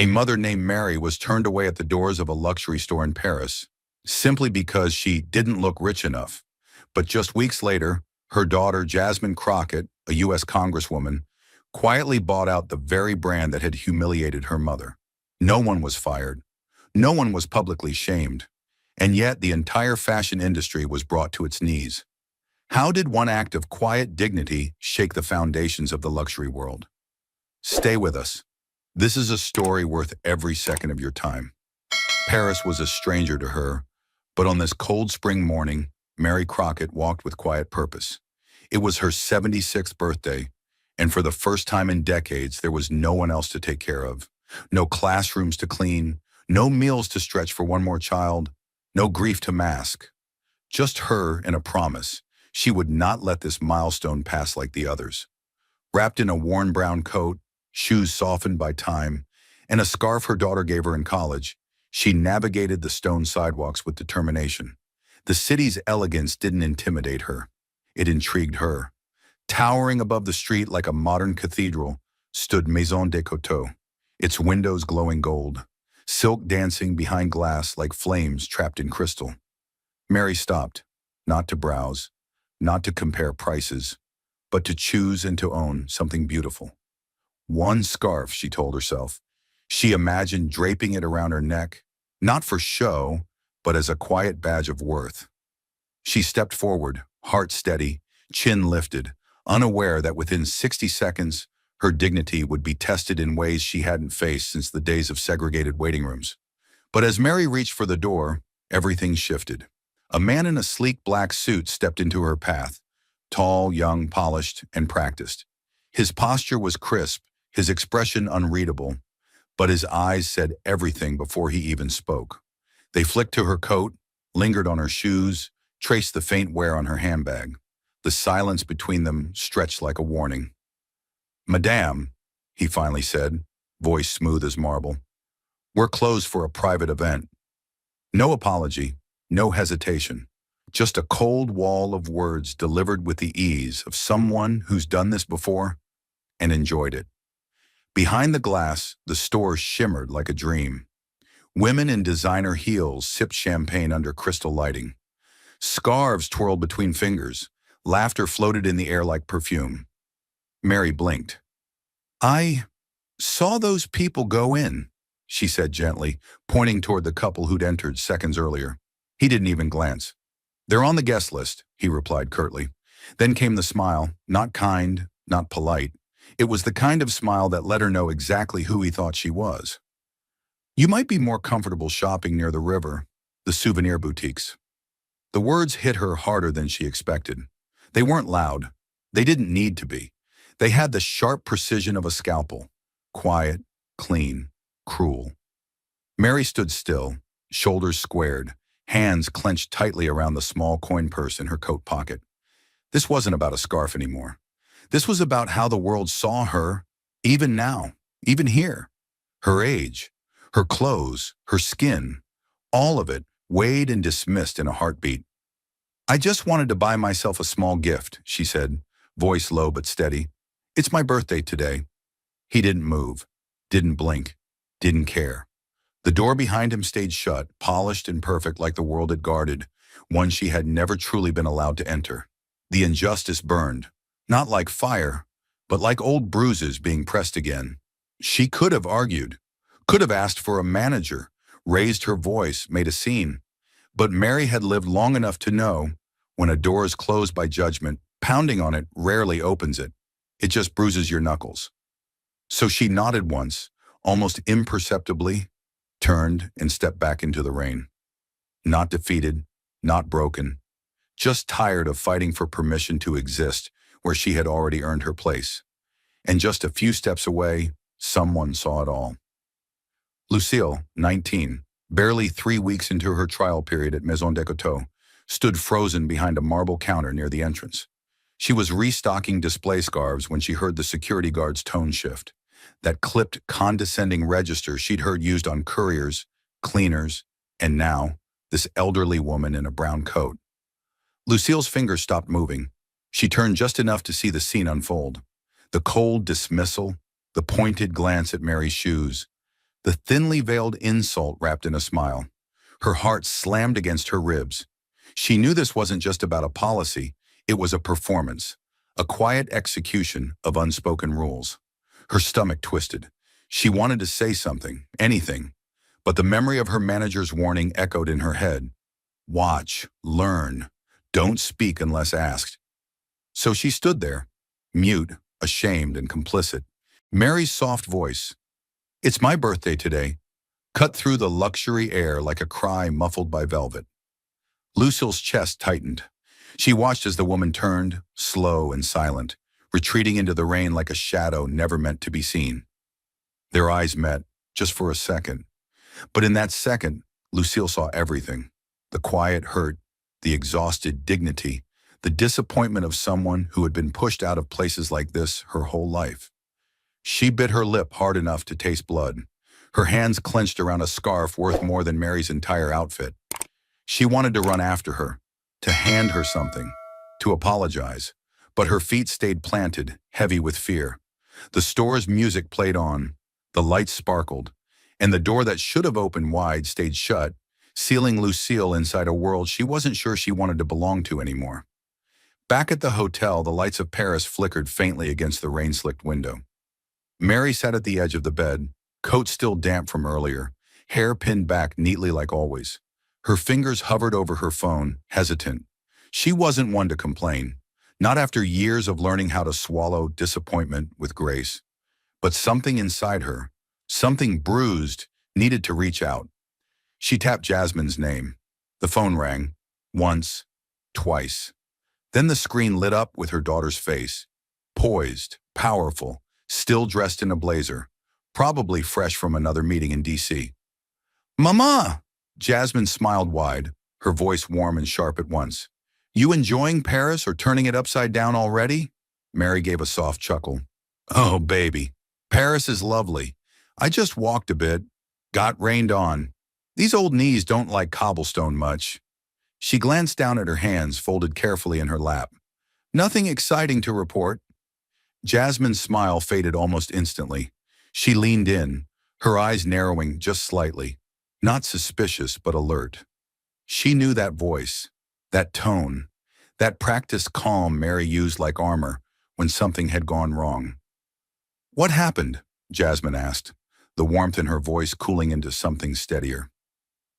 A mother named Mary was turned away at the doors of a luxury store in Paris simply because she didn't look rich enough. But just weeks later, her daughter, Jasmine Crockett, a U.S. Congresswoman, quietly bought out the very brand that had humiliated her mother. No one was fired. No one was publicly shamed. And yet the entire fashion industry was brought to its knees. How did one act of quiet dignity shake the foundations of the luxury world? Stay with us. This is a story worth every second of your time. Paris was a stranger to her, but on this cold spring morning, Mary Crockett walked with quiet purpose. It was her 76th birthday, and for the first time in decades, there was no one else to take care of. No classrooms to clean, no meals to stretch for one more child, no grief to mask. Just her and a promise. She would not let this milestone pass like the others. Wrapped in a worn brown coat, shoes softened by time, and a scarf her daughter gave her in college, she navigated the stone sidewalks with determination. The city's elegance didn't intimidate her. It intrigued her. Towering above the street like a modern cathedral stood Maison de Coteau, its windows glowing gold, silk dancing behind glass like flames trapped in crystal. Mary stopped, not to browse, not to compare prices, but to choose and to own something beautiful. One scarf, she told herself. She imagined draping it around her neck, not for show, but as a quiet badge of worth. She stepped forward, heart steady, chin lifted, unaware that within 60 seconds, her dignity would be tested in ways she hadn't faced since the days of segregated waiting rooms. But as Mary reached for the door, everything shifted. A man in a sleek black suit stepped into her path, tall, young, polished, and practiced. His posture was crisp, his expression unreadable, but his eyes said everything before he even spoke. They flicked to her coat, lingered on her shoes, traced the faint wear on her handbag. The silence between them stretched like a warning. "Madame," he finally said, voice smooth as marble, "we're closed for a private event." No apology, no hesitation, just a cold wall of words delivered with the ease of someone who's done this before and enjoyed it. Behind the glass, the store shimmered like a dream. Women in designer heels sipped champagne under crystal lighting. Scarves twirled between fingers. Laughter floated in the air like perfume. Mary blinked. "I saw those people go in," she said gently, pointing toward the couple who'd entered seconds earlier. He didn't even glance. "They're on the guest list," he replied curtly. Then came the smile, not kind, not polite. It was the kind of smile that let her know exactly who he thought she was. "You might be more comfortable shopping near the river, the souvenir boutiques." The words hit her harder than she expected. They weren't loud. They didn't need to be. They had the sharp precision of a scalpel. Quiet, clean, cruel. Mary stood still, shoulders squared, hands clenched tightly around the small coin purse in her coat pocket. This wasn't about a scarf anymore. This was about how the world saw her, even now, even here. Her age, her clothes, her skin, all of it weighed and dismissed in a heartbeat. "I just wanted to buy myself a small gift," she said, voice low but steady. "It's my birthday today." He didn't move, didn't blink, didn't care. The door behind him stayed shut, polished and perfect like the world it guarded, one she had never truly been allowed to enter. The injustice burned, not like fire, but like old bruises being pressed again. She could have argued, could have asked for a manager, raised her voice, made a scene. But Mary had lived long enough to know, when a door is closed by judgment, pounding on it rarely opens it. It just bruises your knuckles. So she nodded once, almost imperceptibly, turned and stepped back into the rain. Not defeated, not broken, just tired of fighting for permission to exist where she had already earned her place. And just a few steps away, someone saw it all. Lucille, 19, barely 3 weeks into her trial period at Maison de Coteau, stood frozen behind a marble counter near the entrance. She was restocking display scarves when she heard the security guard's tone shift. That clipped, condescending register she'd heard used on couriers, cleaners, and now, this elderly woman in a brown coat. Lucille's fingers stopped moving. She turned just enough to see the scene unfold. The cold dismissal, the pointed glance at Mary's shoes, the thinly veiled insult wrapped in a smile. Her heart slammed against her ribs. She knew this wasn't just about a policy, it was a performance, a quiet execution of unspoken rules. Her stomach twisted. She wanted to say something, anything, but the memory of her manager's warning echoed in her head. Watch, learn, don't speak unless asked. So she stood there, mute, ashamed and complicit. Mary's soft voice, "It's my birthday today," cut through the luxury air like a cry muffled by velvet. Lucille's chest tightened. She watched as the woman turned, slow and silent, retreating into the rain like a shadow never meant to be seen. Their eyes met, just for a second. But in that second, Lucille saw everything. The quiet hurt, the exhausted dignity, the disappointment of someone who had been pushed out of places like this her whole life. She bit her lip hard enough to taste blood. Her hands clenched around a scarf worth more than Mary's entire outfit. She wanted to run after her, to hand her something, to apologize, but her feet stayed planted, heavy with fear. The store's music played on, the lights sparkled, and the door that should have opened wide stayed shut, sealing Lucille inside a world she wasn't sure she wanted to belong to anymore. Back at the hotel, the lights of Paris flickered faintly against the rain-slicked window. Mary sat at the edge of the bed, coat still damp from earlier, hair pinned back neatly like always. Her fingers hovered over her phone, hesitant. She wasn't one to complain, not after years of learning how to swallow disappointment with grace. But something inside her, something bruised, needed to reach out. She tapped Jasmine's name. The phone rang, once, twice. Then the screen lit up with her daughter's face, poised, powerful, still dressed in a blazer, probably fresh from another meeting in D.C. "Mama!" Jasmine smiled wide, her voice warm and sharp at once. "You enjoying Paris or turning it upside down already?" Mary gave a soft chuckle. "Oh, baby, Paris is lovely. I just walked a bit, got rained on. These old knees don't like cobblestone much." She glanced down at her hands folded carefully in her lap. "Nothing exciting to report." Jasmine's smile faded almost instantly. She leaned in, her eyes narrowing just slightly. Not suspicious, but alert. She knew that voice, that tone, that practiced calm Mary used like armor when something had gone wrong. "What happened?" Jasmine asked, the warmth in her voice cooling into something steadier.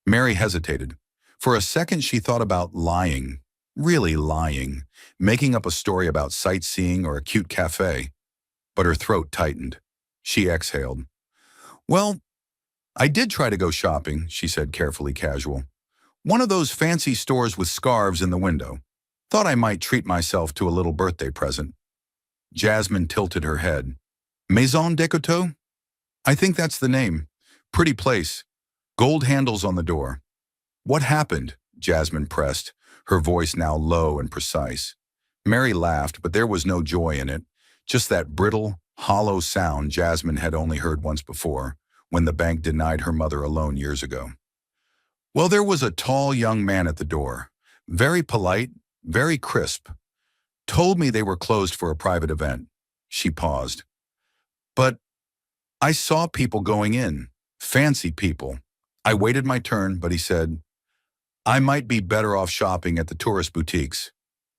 Mary hesitated. For a second she thought about lying, really lying, making up a story about sightseeing or a cute cafe. But her throat tightened. She exhaled. "Well, I did try to go shopping," she said, carefully casual. "One of those fancy stores with scarves in the window. Thought I might treat myself to a little birthday present." Jasmine tilted her head. "Maison Decoteau? I think that's the name. Pretty place. Gold handles on the door." "What happened?" Jasmine pressed, her voice now low and precise. Mary laughed, but there was no joy in it, just that brittle, hollow sound Jasmine had only heard once before, when the bank denied her mother a loan years ago. "Well, there was a tall young man at the door. Very polite, very crisp. Told me they were closed for a private event." She paused. "But I saw people going in, fancy people. I waited my turn, but he said, 'I might be better off shopping at the tourist boutiques.'"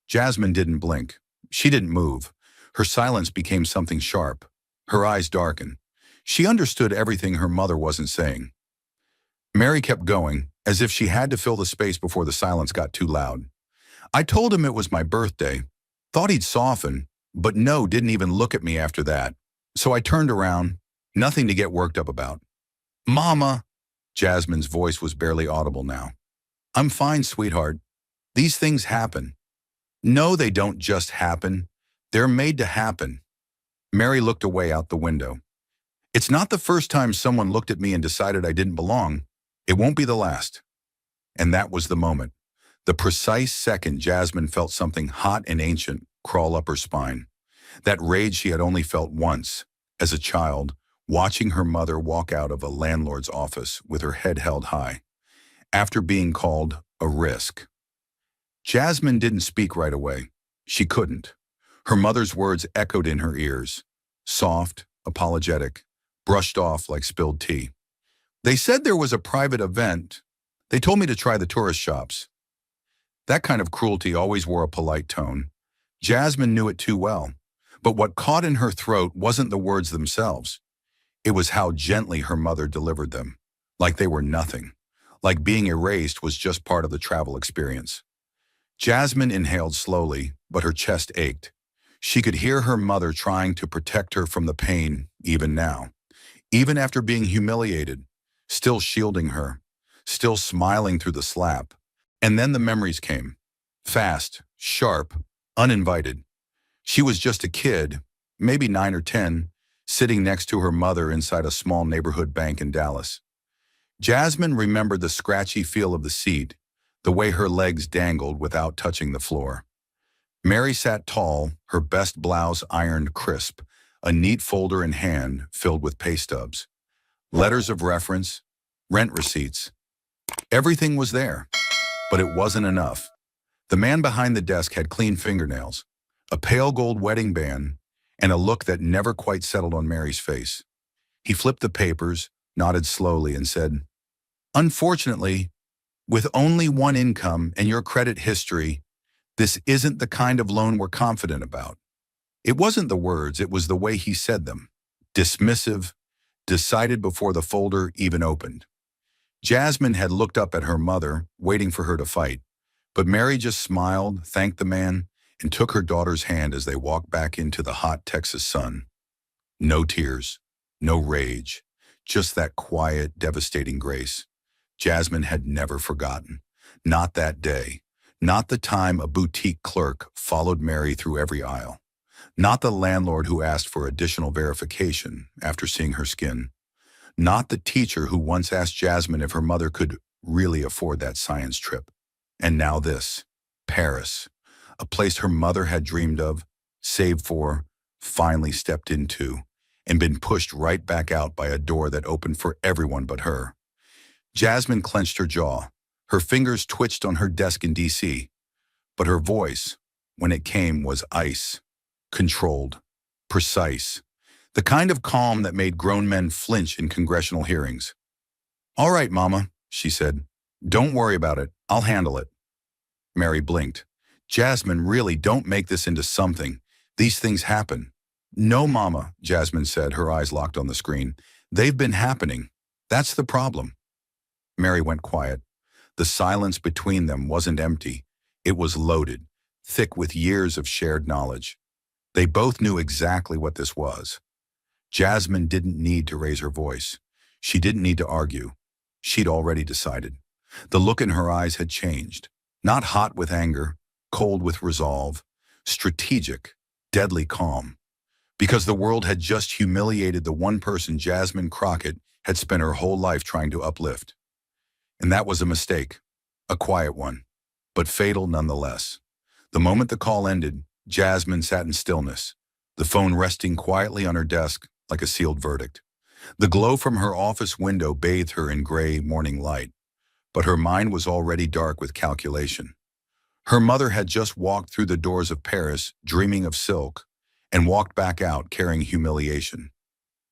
Jasmine didn't blink. She didn't move. Her silence became something sharp. Her eyes darkened. She understood everything her mother wasn't saying. Mary kept going, as if she had to fill the space before the silence got too loud. "I told him it was my birthday. Thought he'd soften, but no, didn't even look at me after that. So I turned around, nothing to get worked up about." "Mama!" Jasmine's voice was barely audible now. "I'm fine, sweetheart. These things happen." "No, they don't just happen. They're made to happen." Mary looked away out the window. "It's not the first time someone looked at me and decided I didn't belong. It won't be the last." And that was the moment. The precise second Jasmine felt something hot and ancient crawl up her spine. That rage she had only felt once, as a child, watching her mother walk out of a landlord's office with her head held high, after being called a risk. Jasmine didn't speak right away. She couldn't. Her mother's words echoed in her ears, soft, apologetic, brushed off like spilled tea. They said there was a private event. They told me to try the tourist shops. That kind of cruelty always wore a polite tone. Jasmine knew it too well. But what caught in her throat wasn't the words themselves. It was how gently her mother delivered them. Like they were nothing. Like being erased was just part of the travel experience. Jasmine inhaled slowly, but her chest ached. She could hear her mother trying to protect her from the pain, even now. Even after being humiliated, still shielding her, still smiling through the slap. And then the memories came. Fast, sharp, uninvited. She was just a kid, maybe 9 or 10, sitting next to her mother inside a small neighborhood bank in Dallas. Jasmine remembered the scratchy feel of the seat, the way her legs dangled without touching the floor. Mary sat tall, her best blouse ironed crisp, a neat folder in hand filled with pay stubs. Letters of reference, rent receipts. Everything was there, but it wasn't enough. The man behind the desk had clean fingernails, a pale gold wedding band, and a look that never quite settled on Mary's face. He flipped the papers, nodded slowly, and said, "Unfortunately, with only one income and your credit history, this isn't the kind of loan we're confident about." It wasn't the words, it was the way he said them. Dismissive, decided before the folder even opened. Jasmine had looked up at her mother, waiting for her to fight. But Mary just smiled, thanked the man, and took her daughter's hand as they walked back into the hot Texas sun. No tears, no rage, just that quiet, devastating grace. Jasmine had never forgotten. Not that day. Not the time a boutique clerk followed Mary through every aisle. Not the landlord who asked for additional verification after seeing her skin. Not the teacher who once asked Jasmine if her mother could really afford that science trip. And now this, Paris, a place her mother had dreamed of, saved for, finally stepped into, and been pushed right back out by a door that opened for everyone but her. Jasmine clenched her jaw. Her fingers twitched on her desk in D.C., but her voice, when it came, was ice, controlled, precise, the kind of calm that made grown men flinch in congressional hearings. "All right, Mama," she said. "Don't worry about it. I'll handle it." Mary blinked. "Jasmine, really, don't make this into something. These things happen." "No, Mama," Jasmine said, her eyes locked on the screen. "They've been happening. That's the problem." Mary went quiet. The silence between them wasn't empty. It was loaded, thick with years of shared knowledge. They both knew exactly what this was. Jasmine didn't need to raise her voice. She didn't need to argue. She'd already decided. The look in her eyes had changed. Not hot with anger, cold with resolve, strategic, deadly calm. Because the world had just humiliated the one person Jasmine Crockett had spent her whole life trying to uplift. And that was a mistake, a quiet one, but fatal nonetheless. The moment the call ended, Jasmine sat in stillness, the phone resting quietly on her desk like a sealed verdict. The glow from her office window bathed her in gray morning light, but her mind was already dark with calculation. Her mother had just walked through the doors of Paris, dreaming of silk, and walked back out carrying humiliation.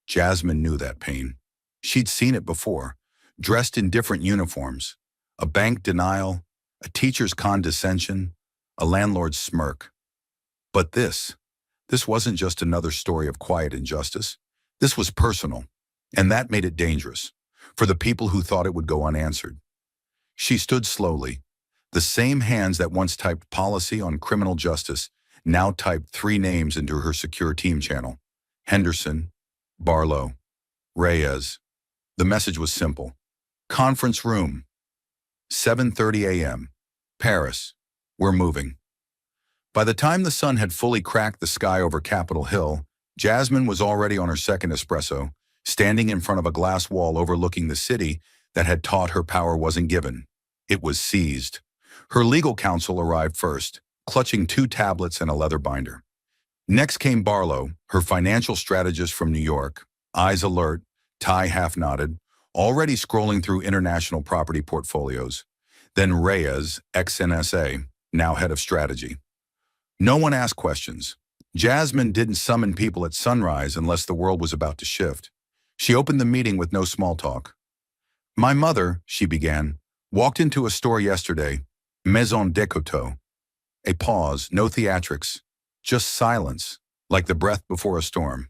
Jasmine knew that pain. She'd seen it before, dressed in different uniforms, a bank denial, a teacher's condescension, a landlord's smirk. But this wasn't just another story of quiet injustice. This was personal, and that made it dangerous, for the people who thought it would go unanswered. She stood slowly. The same hands that once typed policy on criminal justice now typed 3 names into her secure team channel: Henderson, Barlow, Reyes. The message was simple. Conference room, 7:30 a.m., Paris. We're moving. By the time the sun had fully cracked the sky over Capitol Hill, Jasmine was already on her second espresso, standing in front of a glass wall overlooking the city that had taught her power wasn't given. It was seized. Her legal counsel arrived first, clutching 2 tablets and a leather binder. Next came Barlow, her financial strategist from New York, eyes alert, tie half knotted, already scrolling through international property portfolios. Then Reyes, ex-NSA, now head of strategy. No one asked questions. Jasmine didn't summon people at sunrise unless the world was about to shift. She opened the meeting with no small talk. My mother, she began, walked into a store yesterday, Maison Decoteau. A pause, no theatrics, just silence, like the breath before a storm.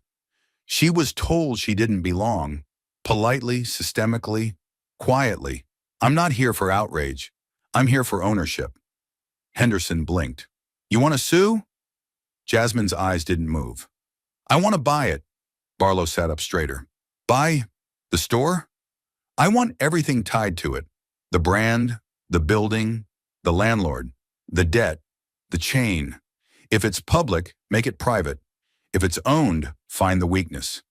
She was told she didn't belong, politely, systemically, quietly. I'm not here for outrage. I'm here for ownership. Henderson blinked. You want to sue? Jasmine's eyes didn't move. I want to buy it. Barlow sat up straighter. Buy the store? I want everything tied to it. The brand, the building, the landlord, the debt, the chain. If it's public, make it private. If it's owned, find the weakness.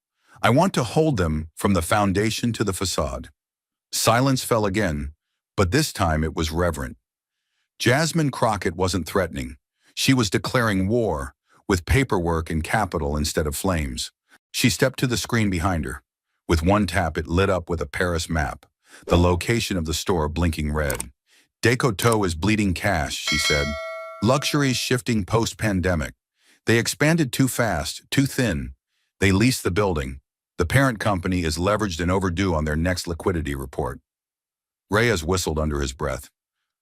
I want to hold them from the foundation to the facade. Silence fell again, but this time it was reverent. Jasmine Crockett wasn't threatening. She was declaring war, with paperwork and capital instead of flames. She stepped to the screen behind her. With one tap, it lit up with a Paris map, the location of the store blinking red. Decoteau is bleeding cash, she said. Luxuries shifting post-pandemic. They expanded too fast, too thin. They leased the building. The parent company is leveraged and overdue on their next liquidity report. Reyes whistled under his breath.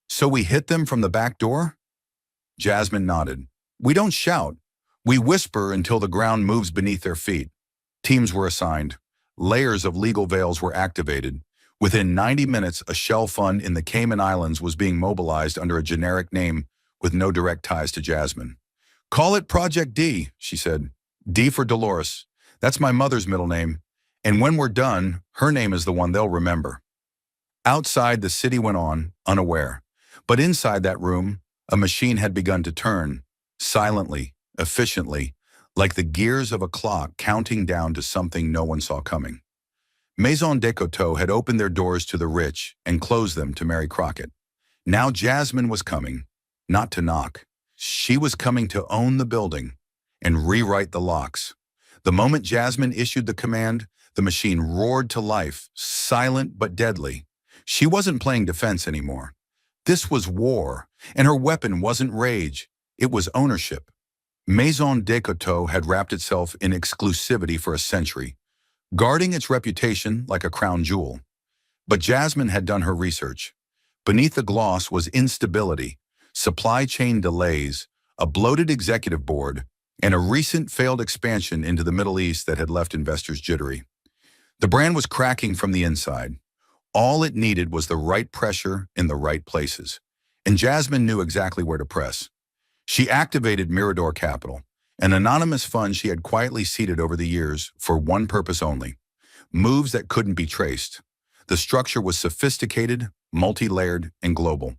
So we hit them from the back door? Jasmine nodded. We don't shout. We whisper until the ground moves beneath their feet. Teams were assigned. Layers of legal veils were activated. Within 90 minutes, a shell fund in the Cayman Islands was being mobilized under a generic name with no direct ties to Jasmine. Call it Project D, she said. D for Dolores. That's my mother's middle name. And when we're done, her name is the one they'll remember. Outside, the city went on, unaware. But inside that room, a machine had begun to turn, silently, efficiently, like the gears of a clock counting down to something no one saw coming. Maison Decoteau had opened their doors to the rich and closed them to Mary Crockett. Now Jasmine was coming, not to knock. She was coming to own the building and rewrite the locks. The moment Jasmine issued the command, the machine roared to life, silent but deadly. She wasn't playing defense anymore. This was war, and her weapon wasn't rage, it was ownership. Maison Decoteau had wrapped itself in exclusivity for a century, guarding its reputation like a crown jewel. But Jasmine had done her research. Beneath the gloss was instability, supply chain delays, a bloated executive board, and a recent failed expansion into the Middle East that had left investors jittery. The brand was cracking from the inside. All it needed was the right pressure in the right places, and Jasmine knew exactly where to press. She activated Mirador Capital, an anonymous fund she had quietly seeded over the years for one purpose only: moves that couldn't be traced. The structure was sophisticated, multi-layered, and global.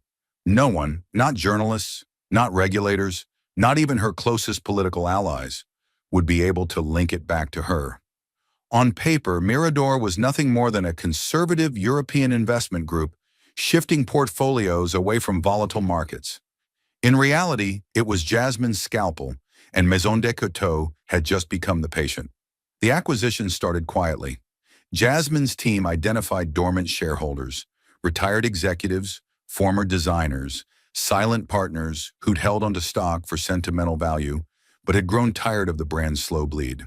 No one, not journalists, not regulators, not even her closest political allies, would be able to link it back to her. On paper, Mirador was nothing more than a conservative European investment group shifting portfolios away from volatile markets. In reality, it was Jasmine's scalpel, and Maison Decoteau had just become the patient. The acquisition started quietly. Jasmine's team identified dormant shareholders, retired executives, former designers, silent partners who'd held onto stock for sentimental value, but had grown tired of the brand's slow bleed.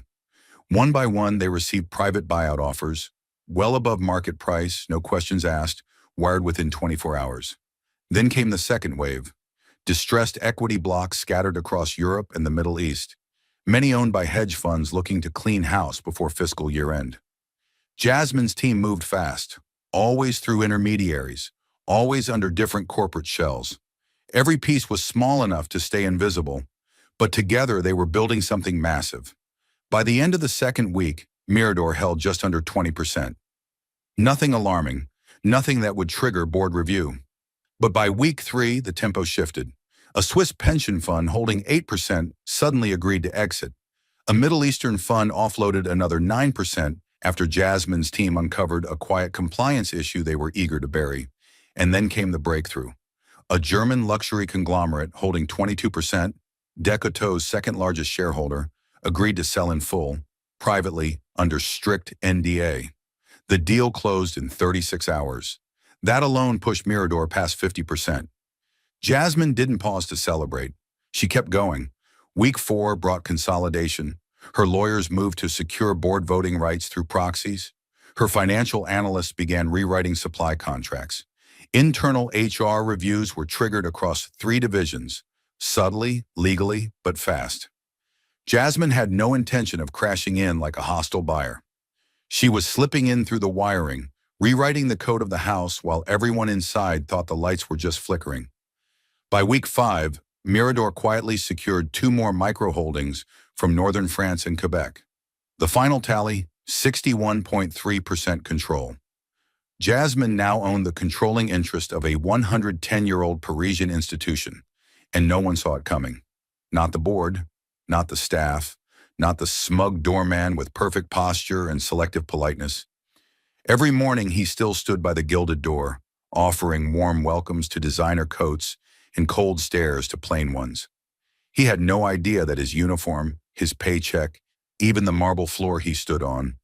One by one, they received private buyout offers, well above market price, no questions asked, wired within 24 hours. Then came the second wave. Distressed equity blocks scattered across Europe and the Middle East, many owned by hedge funds looking to clean house before fiscal year-end. Jasmine's team moved fast, always through intermediaries, always under different corporate shells. Every piece was small enough to stay invisible, but together they were building something massive. By the end of the second week, Mirador held just under 20%. Nothing alarming, nothing that would trigger board review. But by week 3, the tempo shifted. A Swiss pension fund holding 8% suddenly agreed to exit. A Middle Eastern fund offloaded another 9% after Jasmine's team uncovered a quiet compliance issue they were eager to bury. And then came the breakthrough. A German luxury conglomerate holding 22%, Decoteau's second largest shareholder, agreed to sell in full, privately, under strict NDA. The deal closed in 36 hours. That alone pushed Mirador past 50%. Jasmine didn't pause to celebrate. She kept going. Week 4 brought consolidation. Her lawyers moved to secure board voting rights through proxies. Her financial analysts began rewriting supply contracts. Internal HR reviews were triggered across 3 divisions, subtly, legally, but fast. Jasmine had no intention of crashing in like a hostile buyer. She was slipping in through the wiring, rewriting the code of the house while everyone inside thought the lights were just flickering. By week 5, Mirador quietly secured 2 more micro-holdings from northern France and Quebec. The final tally, 61.3% control. Jasmine now owned the controlling interest of a 110-year-old Parisian institution, and no one saw it coming. Not the board, not the staff, not the smug doorman with perfect posture and selective politeness. Every morning he still stood by the gilded door, offering warm welcomes to designer coats and cold stares to plain ones. He had no idea that his uniform, his paycheck, even the marble floor he stood on,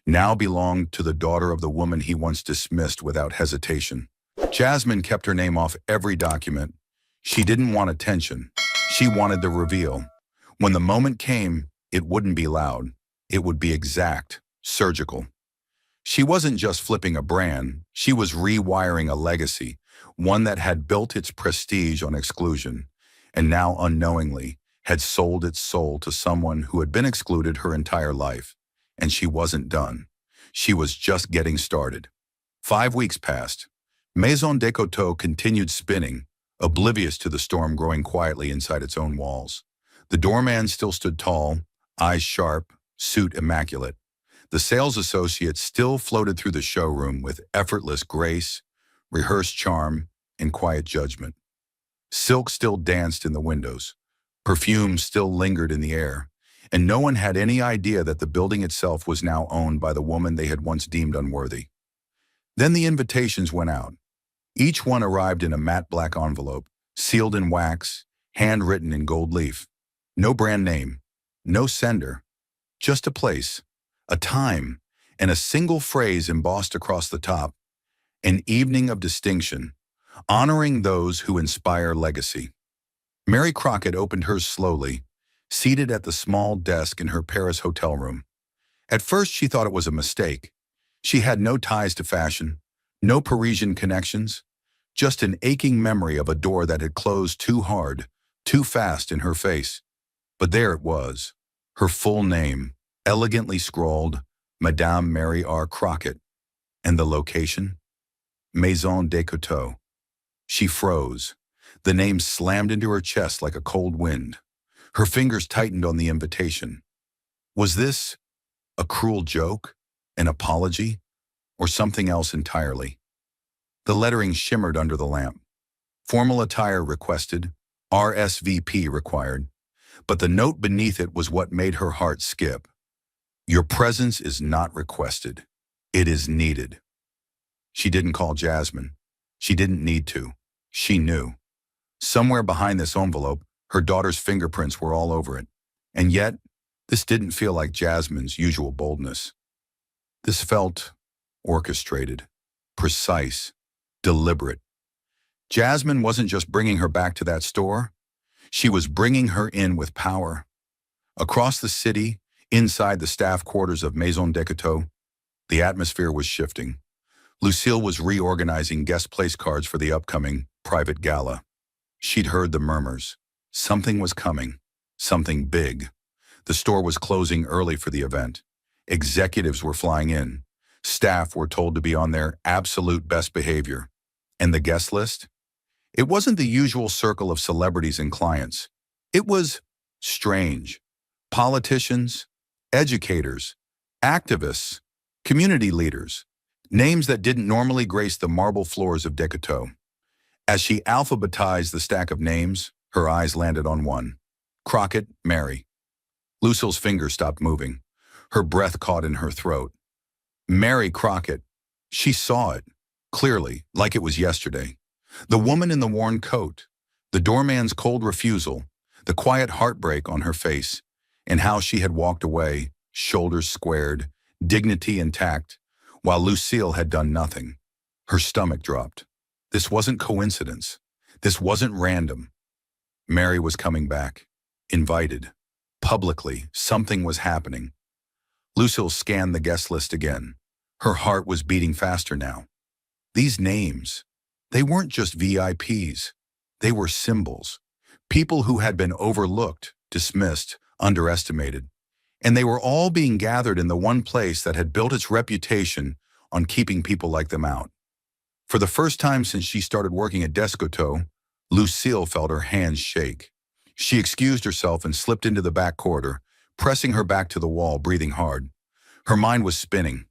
now belonged to the daughter of the woman he once dismissed without hesitation. Jasmine kept her name off every document. She didn't want attention. She wanted the reveal. When the moment came, it wouldn't be loud. It would be exact, surgical. She wasn't just flipping a brand. She was rewiring a legacy, one that had built its prestige on exclusion, and now unknowingly had sold its soul to someone who had been excluded her entire life. And she wasn't done. She was just getting started. 5 weeks passed. Maison Decoteau continued spinning, oblivious to the storm growing quietly inside its own walls. The doorman still stood tall, eyes sharp, suit immaculate. The sales associate still floated through the showroom with effortless grace, rehearsed charm, and quiet judgment. Silk still danced in the windows. Perfume still lingered in the air. And no one had any idea that the building itself was now owned by the woman they had once deemed unworthy. Then the invitations went out. Each one arrived in a matte black envelope, sealed in wax, handwritten in gold leaf. No brand name, no sender, just a place, a time, and a single phrase embossed across the top: an evening of distinction, honoring those who inspire legacy. Mary Crockett opened hers slowly, seated at the small desk in her Paris hotel room. At first she thought it was a mistake. She had no ties to fashion, no Parisian connections, just an aching memory of a door that had closed too hard, too fast in her face. But there it was, her full name, elegantly scrawled, Madame Mary R. Crockett. And the location? Maison Decoteau. She froze. The name slammed into her chest like a cold wind. Her fingers tightened on the invitation. Was this a cruel joke, an apology, or something else entirely? The lettering shimmered under the lamp. Formal attire requested, RSVP required, but the note beneath it was what made her heart skip. Your presence is not requested. It is needed. She didn't call Jasmine. She didn't need to. She knew. Somewhere behind this envelope, her daughter's fingerprints were all over it. And yet, this didn't feel like Jasmine's usual boldness. This felt orchestrated, precise, deliberate. Jasmine wasn't just bringing her back to that store. She was bringing her in with power. Across the city, inside the staff quarters of Maison Decoteau, the atmosphere was shifting. Lucille was reorganizing guest place cards for the upcoming private gala. She'd heard the murmurs. Something was coming. Something big. The store was closing early for the event. Executives were flying in. Staff were told to be on their absolute best behavior. And the guest list? It wasn't the usual circle of celebrities and clients. It was strange. Politicians, educators, activists, community leaders, names that didn't normally grace the marble floors of Decoteau. As she alphabetized the stack of names, her eyes landed on one. Crockett, Mary. Lucille's fingers stopped moving. Her breath caught in her throat. Mary Crockett. She saw it, clearly, like it was yesterday. The woman in the worn coat, the doorman's cold refusal, the quiet heartbreak on her face, and how she had walked away, shoulders squared, dignity intact, while Lucille had done nothing. Her stomach dropped. This wasn't coincidence. This wasn't random. Mary was coming back. Invited. Publicly, something was happening. Lucille scanned the guest list again. Her heart was beating faster now. These names, they weren't just VIPs. They were symbols. People who had been overlooked, dismissed, underestimated. And they were all being gathered in the one place that had built its reputation on keeping people like them out. For the first time since she started working at Descoteau, Lucille felt her hands shake. She excused herself and slipped into the back corridor, pressing her back to the wall, breathing hard. Her mind was spinning.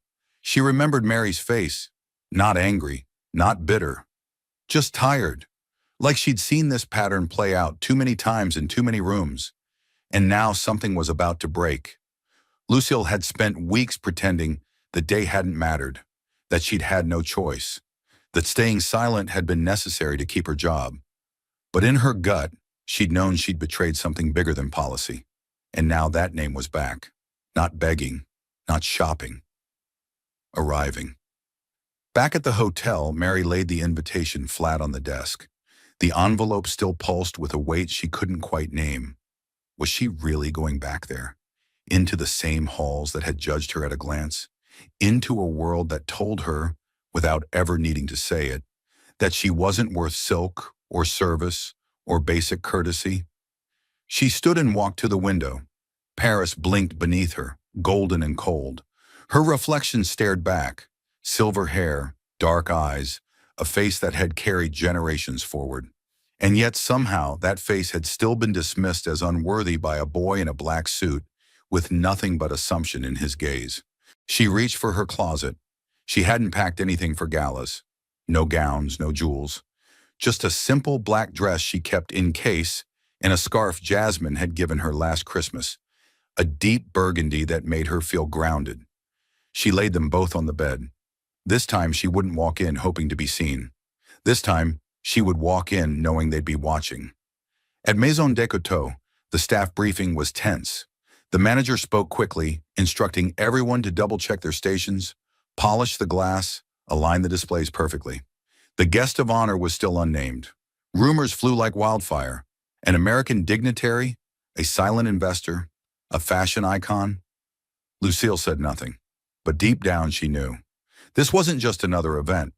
She remembered Mary's face, not angry, not bitter, just tired, like she'd seen this pattern play out too many times in too many rooms. And now something was about to break. Lucille had spent weeks pretending the day hadn't mattered, that she'd had no choice, that staying silent had been necessary to keep her job. But in her gut, she'd known she'd betrayed something bigger than policy. And now that name was back. Not begging, not shopping. Arriving. Back at the hotel, Mary laid the invitation flat on the desk. The envelope still pulsed with a weight she couldn't quite name. Was she really going back there? Into the same halls that had judged her at a glance? Into a world that told her, without ever needing to say it, that she wasn't worth silk or service or basic courtesy? She stood and walked to the window. Paris blinked beneath her, golden and cold. Her reflection stared back, silver hair, dark eyes, a face that had carried generations forward. And yet somehow that face had still been dismissed as unworthy by a boy in a black suit with nothing but assumption in his gaze. She reached for her closet. She hadn't packed anything for galas. No gowns, no jewels. Just a simple black dress she kept in case and a scarf Jasmine had given her last Christmas. A deep burgundy that made her feel grounded. She laid them both on the bed. This time she wouldn't walk in hoping to be seen. This time she would walk in knowing they'd be watching. At Maison Descoteau, the staff briefing was tense. The manager spoke quickly, instructing everyone to double-check their stations, polish the glass, align the displays perfectly. The guest of honor was still unnamed. Rumors flew like wildfire. An American dignitary, a silent investor, a fashion icon. Lucille said nothing, but deep down she knew. This wasn't just another event.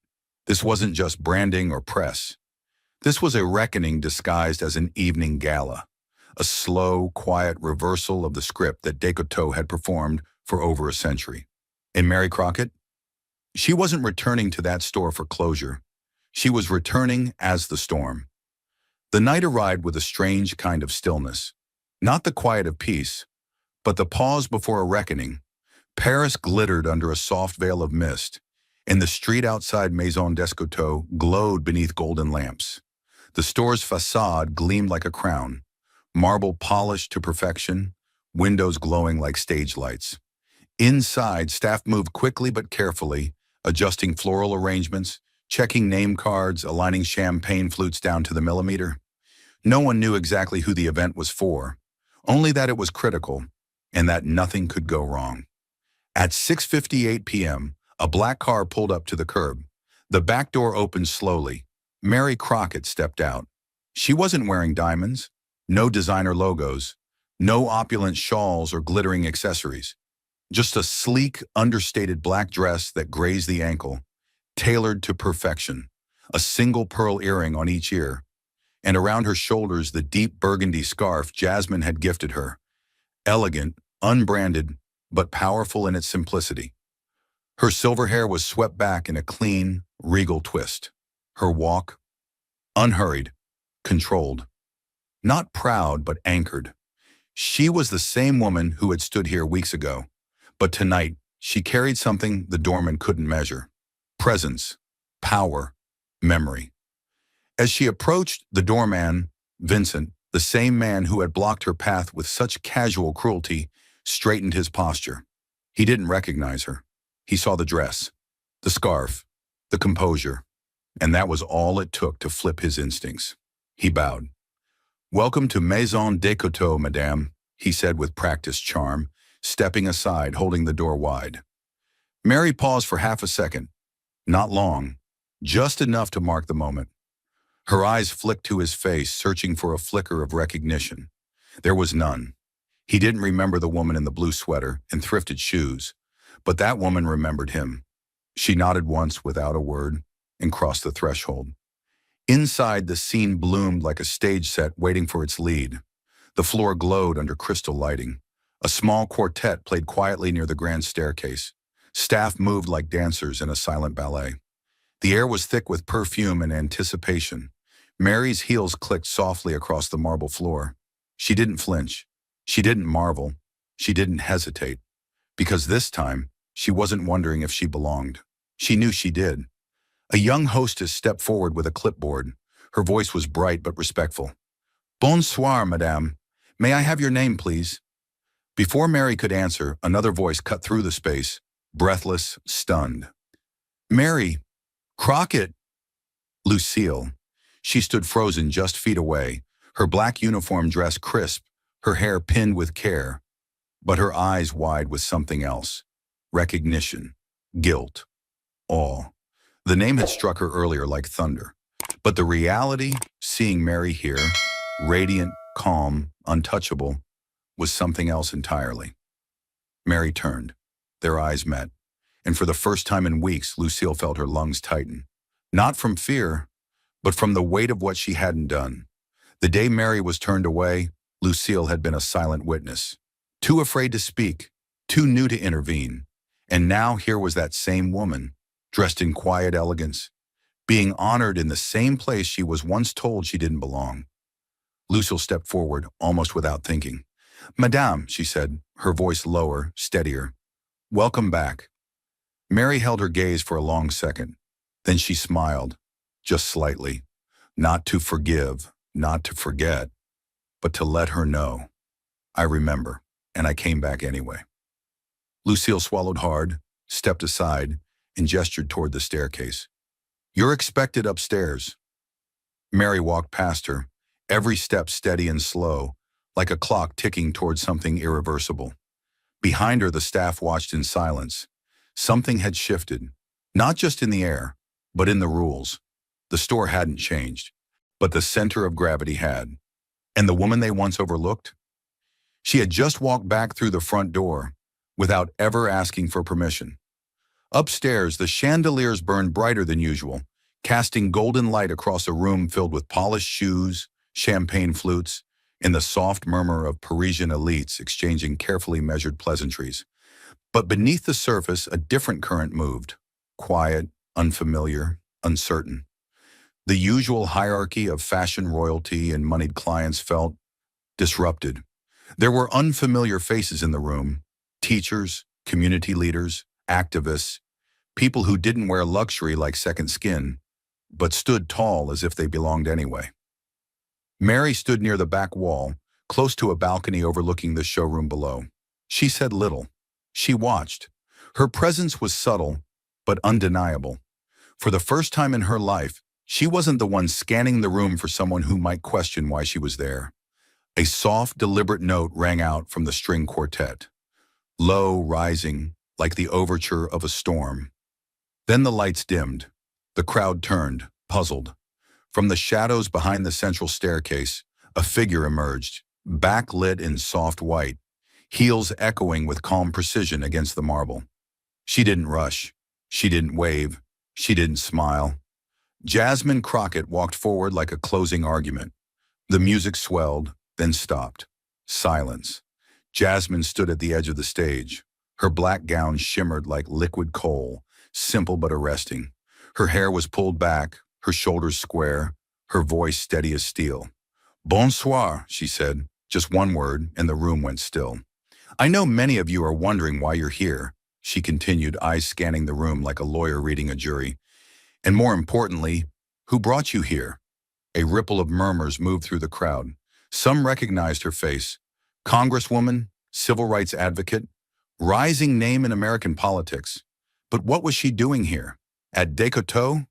This wasn't just branding or press. This was a reckoning disguised as an evening gala, a slow, quiet reversal of the script that Descoteau had performed for over a century. And Mary Crockett? She wasn't returning to that store for closure. She was returning as the storm. The night arrived with a strange kind of stillness. Not the quiet of peace, but the pause before a reckoning. Paris glittered under a soft veil of mist, and the street outside Maison Descoteau glowed beneath golden lamps. The store's facade gleamed like a crown, marble polished to perfection, windows glowing like stage lights. Inside, staff moved quickly but carefully, adjusting floral arrangements, checking name cards, aligning champagne flutes down to the millimeter. No one knew exactly who the event was for, only that it was critical, and that nothing could go wrong. At 6:58 p.m., a black car pulled up to the curb. The back door opened slowly. Mary Crockett stepped out. She wasn't wearing diamonds, no designer logos, no opulent shawls or glittering accessories. Just a sleek, understated black dress that grazed the ankle, tailored to perfection, a single pearl earring on each ear, and around her shoulders the deep burgundy scarf Jasmine had gifted her. Elegant, unbranded, but powerful in its simplicity. Her silver hair was swept back in a clean, regal twist. Her walk, unhurried, controlled. Not proud, but anchored. She was the same woman who had stood here weeks ago, but tonight she carried something the doorman couldn't measure. Presence, power, memory. As she approached, the doorman, Vincent, the same man who had blocked her path with such casual cruelty, straightened his posture. He didn't recognize her. He saw the dress, the scarf, the composure, and that was all it took to flip his instincts. He bowed. "Welcome to Maison Descoteau, madame," he said with practiced charm, stepping aside, holding the door wide. Mary paused for half a second. Not long, just enough to mark the moment. Her eyes flicked to his face, searching for a flicker of recognition. There was none. He didn't remember the woman in the blue sweater and thrifted shoes, but that woman remembered him. She nodded once without a word and crossed the threshold. Inside, the scene bloomed like a stage set waiting for its lead. The floor glowed under crystal lighting. A small quartet played quietly near the grand staircase. Staff moved like dancers in a silent ballet. The air was thick with perfume and anticipation. Mary's heels clicked softly across the marble floor. She didn't flinch. She didn't marvel. She didn't hesitate. Because this time, she wasn't wondering if she belonged. She knew she did. A young hostess stepped forward with a clipboard. Her voice was bright but respectful. "Bonsoir, madame. May I have your name, please?" Before Mary could answer, another voice cut through the space, breathless, stunned. "Mary! Crockett!" Lucille. She stood frozen just feet away, her black uniform dress crisp, her hair pinned with care, but her eyes wide with something else. Recognition, guilt, awe. The name had struck her earlier like thunder. But the reality, seeing Mary here, radiant, calm, untouchable, was something else entirely. Mary turned. Their eyes met. And for the first time in weeks, Lucille felt her lungs tighten. Not from fear, but from the weight of what she hadn't done. The day Mary was turned away, Lucille had been a silent witness. Too afraid to speak, too new to intervene. And now here was that same woman, dressed in quiet elegance, being honored in the same place she was once told she didn't belong. Lucille stepped forward, almost without thinking. "Madame," she said, her voice lower, steadier. "Welcome back." Mary held her gaze for a long second. Then she smiled, just slightly. Not to forgive, not to forget, but to let her know. "I remember, and I came back anyway." Lucille swallowed hard, stepped aside, and gestured toward the staircase. "You're expected upstairs." Mary walked past her, every step steady and slow, like a clock ticking toward something irreversible. Behind her, the staff watched in silence. Something had shifted, not just in the air, but in the rules. The store hadn't changed, but the center of gravity had. And the woman they once overlooked? She had just walked back through the front door, without ever asking for permission. Upstairs, the chandeliers burned brighter than usual, casting golden light across a room filled with polished shoes, champagne flutes, and the soft murmur of Parisian elites exchanging carefully measured pleasantries. But beneath the surface, a different current moved. Quiet, unfamiliar, uncertain. The usual hierarchy of fashion royalty and moneyed clients felt disrupted. There were unfamiliar faces in the room. Teachers, community leaders, activists, people who didn't wear luxury like second skin, but stood tall as if they belonged anyway. Mary stood near the back wall, close to a balcony overlooking the showroom below. She said little. She watched. Her presence was subtle, but undeniable. For the first time in her life, she wasn't the one scanning the room for someone who might question why she was there. A soft, deliberate note rang out from the string quartet. Low, rising, like the overture of a storm. Then the lights dimmed. The crowd turned, puzzled. From the shadows behind the central staircase, a figure emerged, backlit in soft white, heels echoing with calm precision against the marble. She didn't rush. She didn't wave. She didn't smile. Jasmine Crockett walked forward like a closing argument. The music swelled, then stopped. Silence. Jasmine stood at the edge of the stage. Her black gown shimmered like liquid coal, simple but arresting. Her hair was pulled back, her shoulders square, her voice steady as steel. "Bonsoir," she said, just one word, and the room went still. "I know many of you are wondering why you're here," she continued, eyes scanning the room like a lawyer reading a jury. "And more importantly, who brought you here?" A ripple of murmurs moved through the crowd. Some recognized her face. Congresswoman, civil rights advocate, rising name in American politics. But what was she doing here? At Decoteau?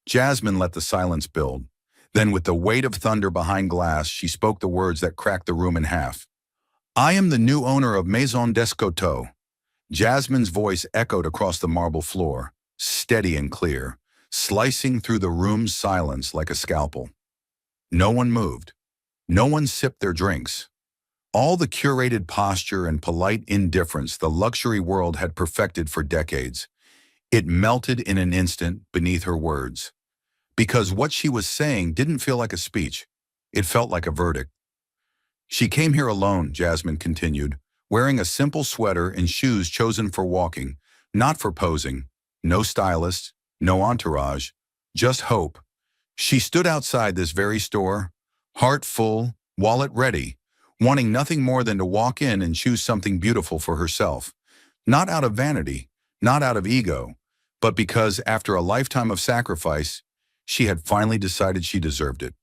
Jasmine let the silence build. Then with the weight of thunder behind glass, she spoke the words that cracked the room in half. "I am the new owner of Maison Descoteau." Jasmine's voice echoed across the marble floor, steady and clear, slicing through the room's silence like a scalpel. No one moved. No one sipped their drinks. All the curated posture and polite indifference the luxury world had perfected for decades. It melted in an instant beneath her words, because what she was saying didn't feel like a speech. It felt like a verdict. She came here alone, Jasmine continued, wearing a simple sweater and shoes chosen for walking, not for posing. No stylist, no entourage, just hope. She stood outside this very store, heart full, wallet ready, wanting nothing more than to walk in and choose something beautiful for herself. Not out of vanity, not out of ego, but because after a lifetime of sacrifice, she had finally decided she deserved it.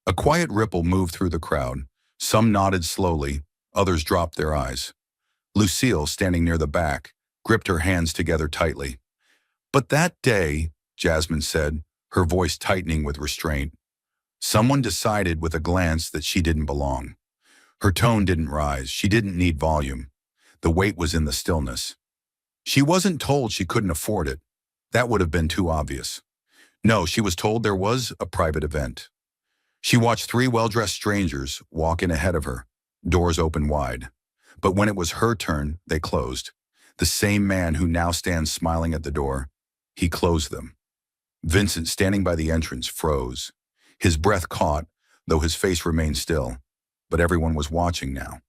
A quiet ripple moved through the crowd. Some nodded slowly, others dropped their eyes. Lucille, standing near the back, gripped her hands together tightly. But that day, Jasmine said, her voice tightening with restraint, someone decided with a glance that she didn't belong. Her tone didn't rise. She didn't need volume. The weight was in the stillness. She wasn't told she couldn't afford it. That would have been too obvious. No, she was told there was a private event. She watched three well-dressed strangers walk in ahead of her, doors open wide. But when it was her turn, they closed. The same man who now stands smiling at the door, he closed them. Vincent, standing by the entrance, froze. His breath caught, though his face remained still. But everyone was watching now.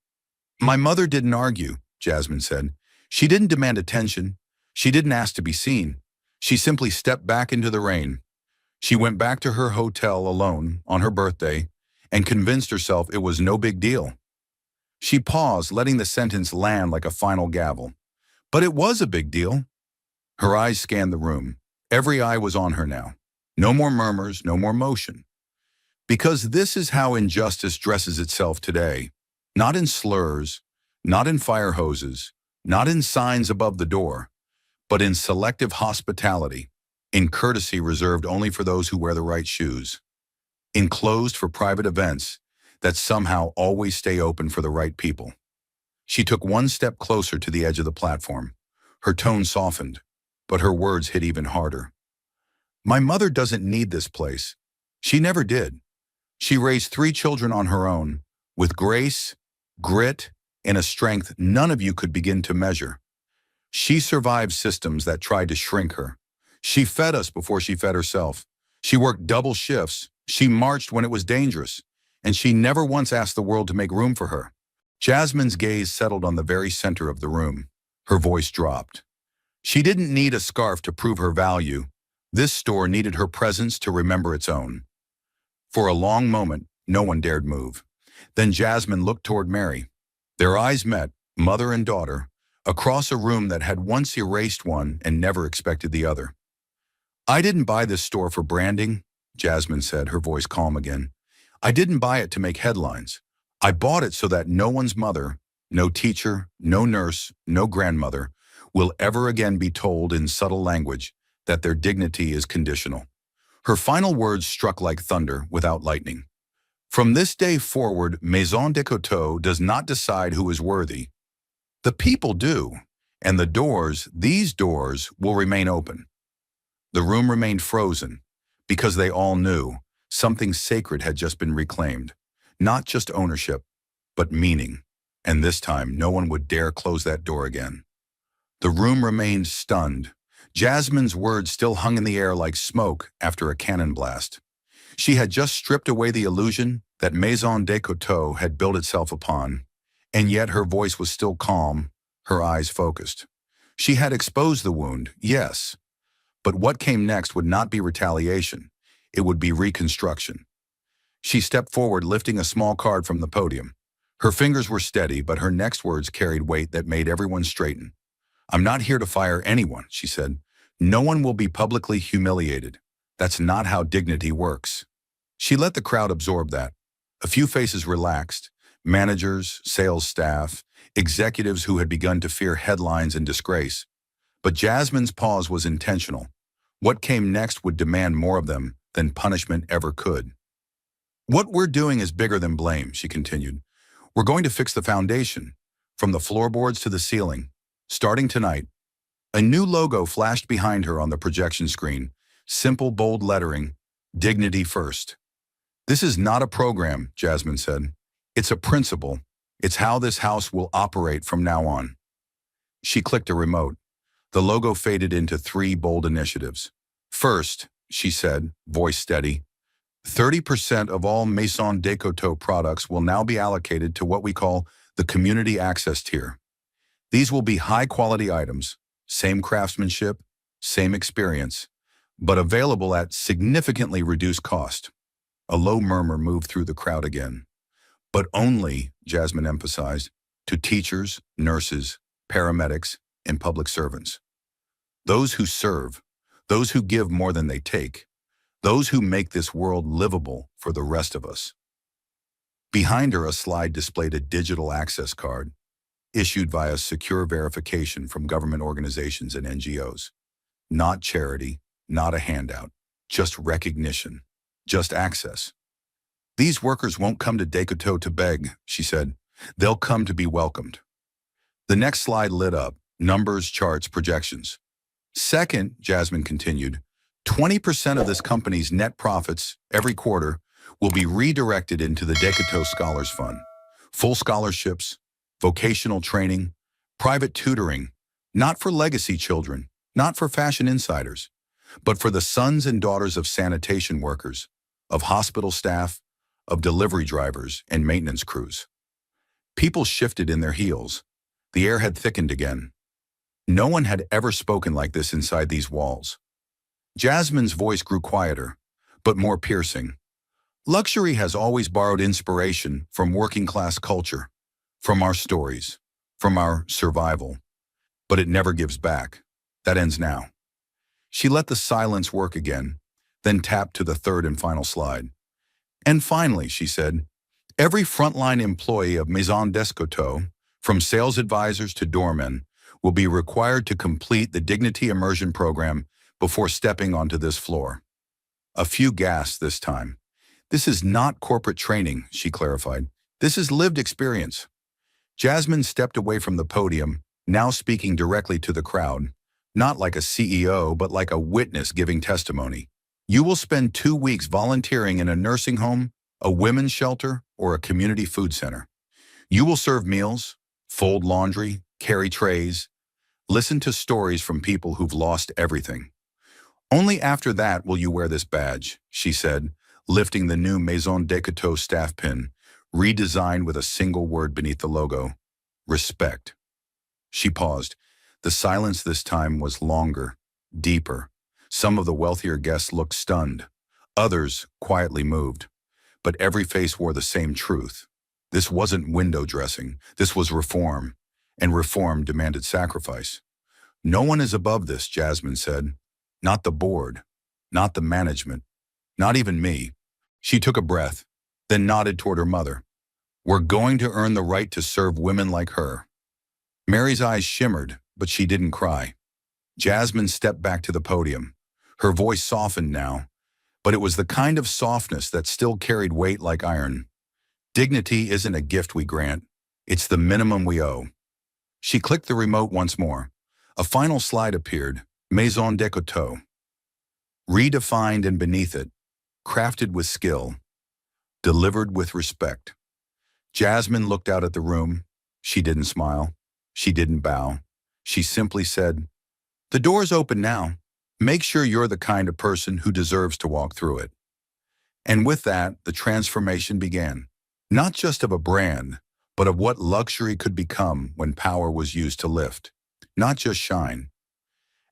My mother didn't argue, Jasmine said. She didn't demand attention. She didn't ask to be seen. She simply stepped back into the rain. She went back to her hotel alone on her birthday and convinced herself it was no big deal. She paused, letting the sentence land like a final gavel. But it was a big deal. Her eyes scanned the room. Every eye was on her now. No more murmurs, no more motion. Because this is how injustice dresses itself today. Not in slurs, not in fire hoses, not in signs above the door, but in selective hospitality, in courtesy reserved only for those who wear the right shoes, enclosed for private events that somehow always stay open for the right people. She took one step closer to the edge of the platform. Her tone softened, but her words hit even harder. My mother doesn't need this place. She never did. She raised 3 children on her own, with grace, grit, and a strength none of you could begin to measure. She survived systems that tried to shrink her. She fed us before she fed herself. She worked double shifts. She marched when it was dangerous. And she never once asked the world to make room for her. Jasmine's gaze settled on the very center of the room. Her voice dropped. She didn't need a scarf to prove her value. This store needed her presence to remember its own. For a long moment, no one dared move. Then Jasmine looked toward Mary. Their eyes met, mother and daughter, across a room that had once erased one and never expected the other. I didn't buy this store for branding, Jasmine said, her voice calm again. I didn't buy it to make headlines. I bought it so that no one's mother, no teacher, no nurse, no grandmother, will ever again be told in subtle language that their dignity is conditional. Her final words struck like thunder without lightning. From this day forward, Maison de Coteau does not decide who is worthy. The people do, and the doors, these doors, will remain open. The room remained frozen, because they all knew something sacred had just been reclaimed. Not just ownership, but meaning. And this time, no one would dare close that door again. The room remained stunned. Jasmine's words still hung in the air like smoke after a cannon blast. She had just stripped away the illusion that Maison de Coteau had built itself upon, and yet her voice was still calm, her eyes focused. She had exposed the wound, yes, but what came next would not be retaliation. It would be reconstruction. She stepped forward, lifting a small card from the podium. Her fingers were steady, but her next words carried weight that made everyone straighten. I'm not here to fire anyone, she said. No one will be publicly humiliated. That's not how dignity works. She let the crowd absorb that. A few faces relaxed, managers, sales staff, executives who had begun to fear headlines and disgrace. But Jasmine's pause was intentional. What came next would demand more of them than punishment ever could. What we're doing is bigger than blame, she continued. We're going to fix the foundation, from the floorboards to the ceiling. Starting tonight, a new logo flashed behind her on the projection screen. Simple, bold lettering, dignity first. This is not a program, Jasmine said. It's a principle. It's how this house will operate from now on. She clicked a remote. The logo faded into three bold initiatives. First, she said, voice steady, 30% of all Maison Decoteau products will now be allocated to what we call the community access tier. These will be high-quality items, same craftsmanship, same experience, but available at significantly reduced cost. A low murmur moved through the crowd again. But only, Jasmine emphasized, to teachers, nurses, paramedics, and public servants. Those who serve, those who give more than they take, those who make this world livable for the rest of us. Behind her, a slide displayed a digital access card, issued via secure verification from government organizations and NGOs. Not charity, not a handout, just recognition, just access. These workers won't come to Decoteau to beg, she said. They'll come to be welcomed. The next slide lit up, numbers, charts, projections. Second, Jasmine continued, 20% of this company's net profits every quarter will be redirected into the Decoteau Scholars Fund. Full scholarships, vocational training, private tutoring, not for legacy children, not for fashion insiders, but for the sons and daughters of sanitation workers, of hospital staff, of delivery drivers and maintenance crews. People shifted in their heels. The air had thickened again. No one had ever spoken like this inside these walls. Jasmine's voice grew quieter, but more piercing. Luxury has always borrowed inspiration from working-class culture, from our stories, from our survival. But it never gives back. That ends now. She let the silence work again, then tapped to the third and final slide. And finally, she said, every frontline employee of Maison Decoteau, from sales advisors to doormen, will be required to complete the Dignity Immersion Program before stepping onto this floor. A few gasps this time. This is not corporate training, she clarified. This is lived experience. Jasmine stepped away from the podium, now speaking directly to the crowd, not like a CEO, but like a witness giving testimony. You will spend 2 weeks volunteering in a nursing home, a women's shelter, or a community food center. You will serve meals, fold laundry, carry trays, listen to stories from people who've lost everything. Only after that will you wear this badge, she said, lifting the new Maison Decoteau staff pin, redesigned with a single word beneath the logo, respect. She paused. The silence this time was longer, deeper. Some of the wealthier guests looked stunned. Others quietly moved. But every face wore the same truth. This wasn't window dressing. This was reform. And reform demanded sacrifice. No one is above this, Jasmine said. Not the board. Not the management. Not even me. She took a breath, then nodded toward her mother. We're going to earn the right to serve women like her. Mary's eyes shimmered, but she didn't cry. Jasmine stepped back to the podium. Her voice softened now, but it was the kind of softness that still carried weight like iron. Dignity isn't a gift we grant. It's the minimum we owe. She clicked the remote once more. A final slide appeared, Maison Decoteau. Redefined, and beneath it, crafted with skill, delivered with respect. Jasmine looked out at the room. She didn't smile. She didn't bow. She simply said, the door's open now. Make sure you're the kind of person who deserves to walk through it. And with that, the transformation began. Not just of a brand, but of what luxury could become when power was used to lift, not just shine.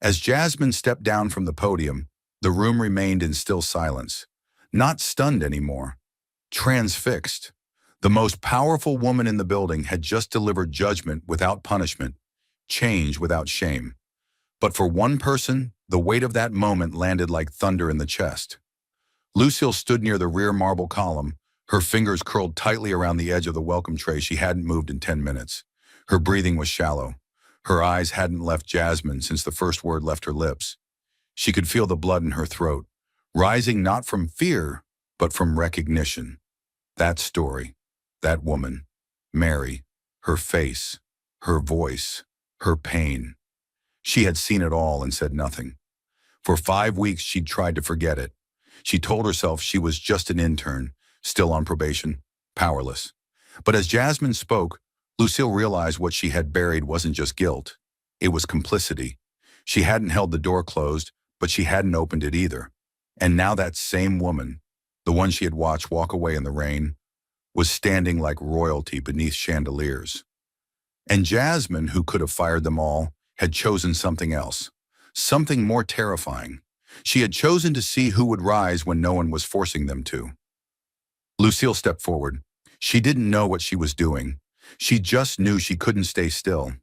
As Jasmine stepped down from the podium, the room remained in still silence, not stunned anymore, transfixed. The most powerful woman in the building had just delivered judgment without punishment, change without shame. But for one person, the weight of that moment landed like thunder in the chest. Lucille stood near the rear marble column, her fingers curled tightly around the edge of the welcome tray. She hadn't moved in 10 minutes. Her breathing was shallow. Her eyes hadn't left Jasmine since the first word left her lips. She could feel the blood in her throat, rising not from fear, but from recognition. That story, that woman, Mary, her face, her voice, her pain. She had seen it all and said nothing. For 5 weeks, she'd tried to forget it. She told herself she was just an intern, still on probation, powerless. But as Jasmine spoke, Lucille realized what she had buried wasn't just guilt. It was complicity. She hadn't held the door closed, but she hadn't opened it either. And now that same woman, the one she had watched walk away in the rain, was standing like royalty beneath chandeliers. And Jasmine, who could have fired them all, had chosen something else, something more terrifying. She had chosen to see who would rise when no one was forcing them to. Lucille stepped forward. She didn't know what she was doing. She just knew she couldn't stay still.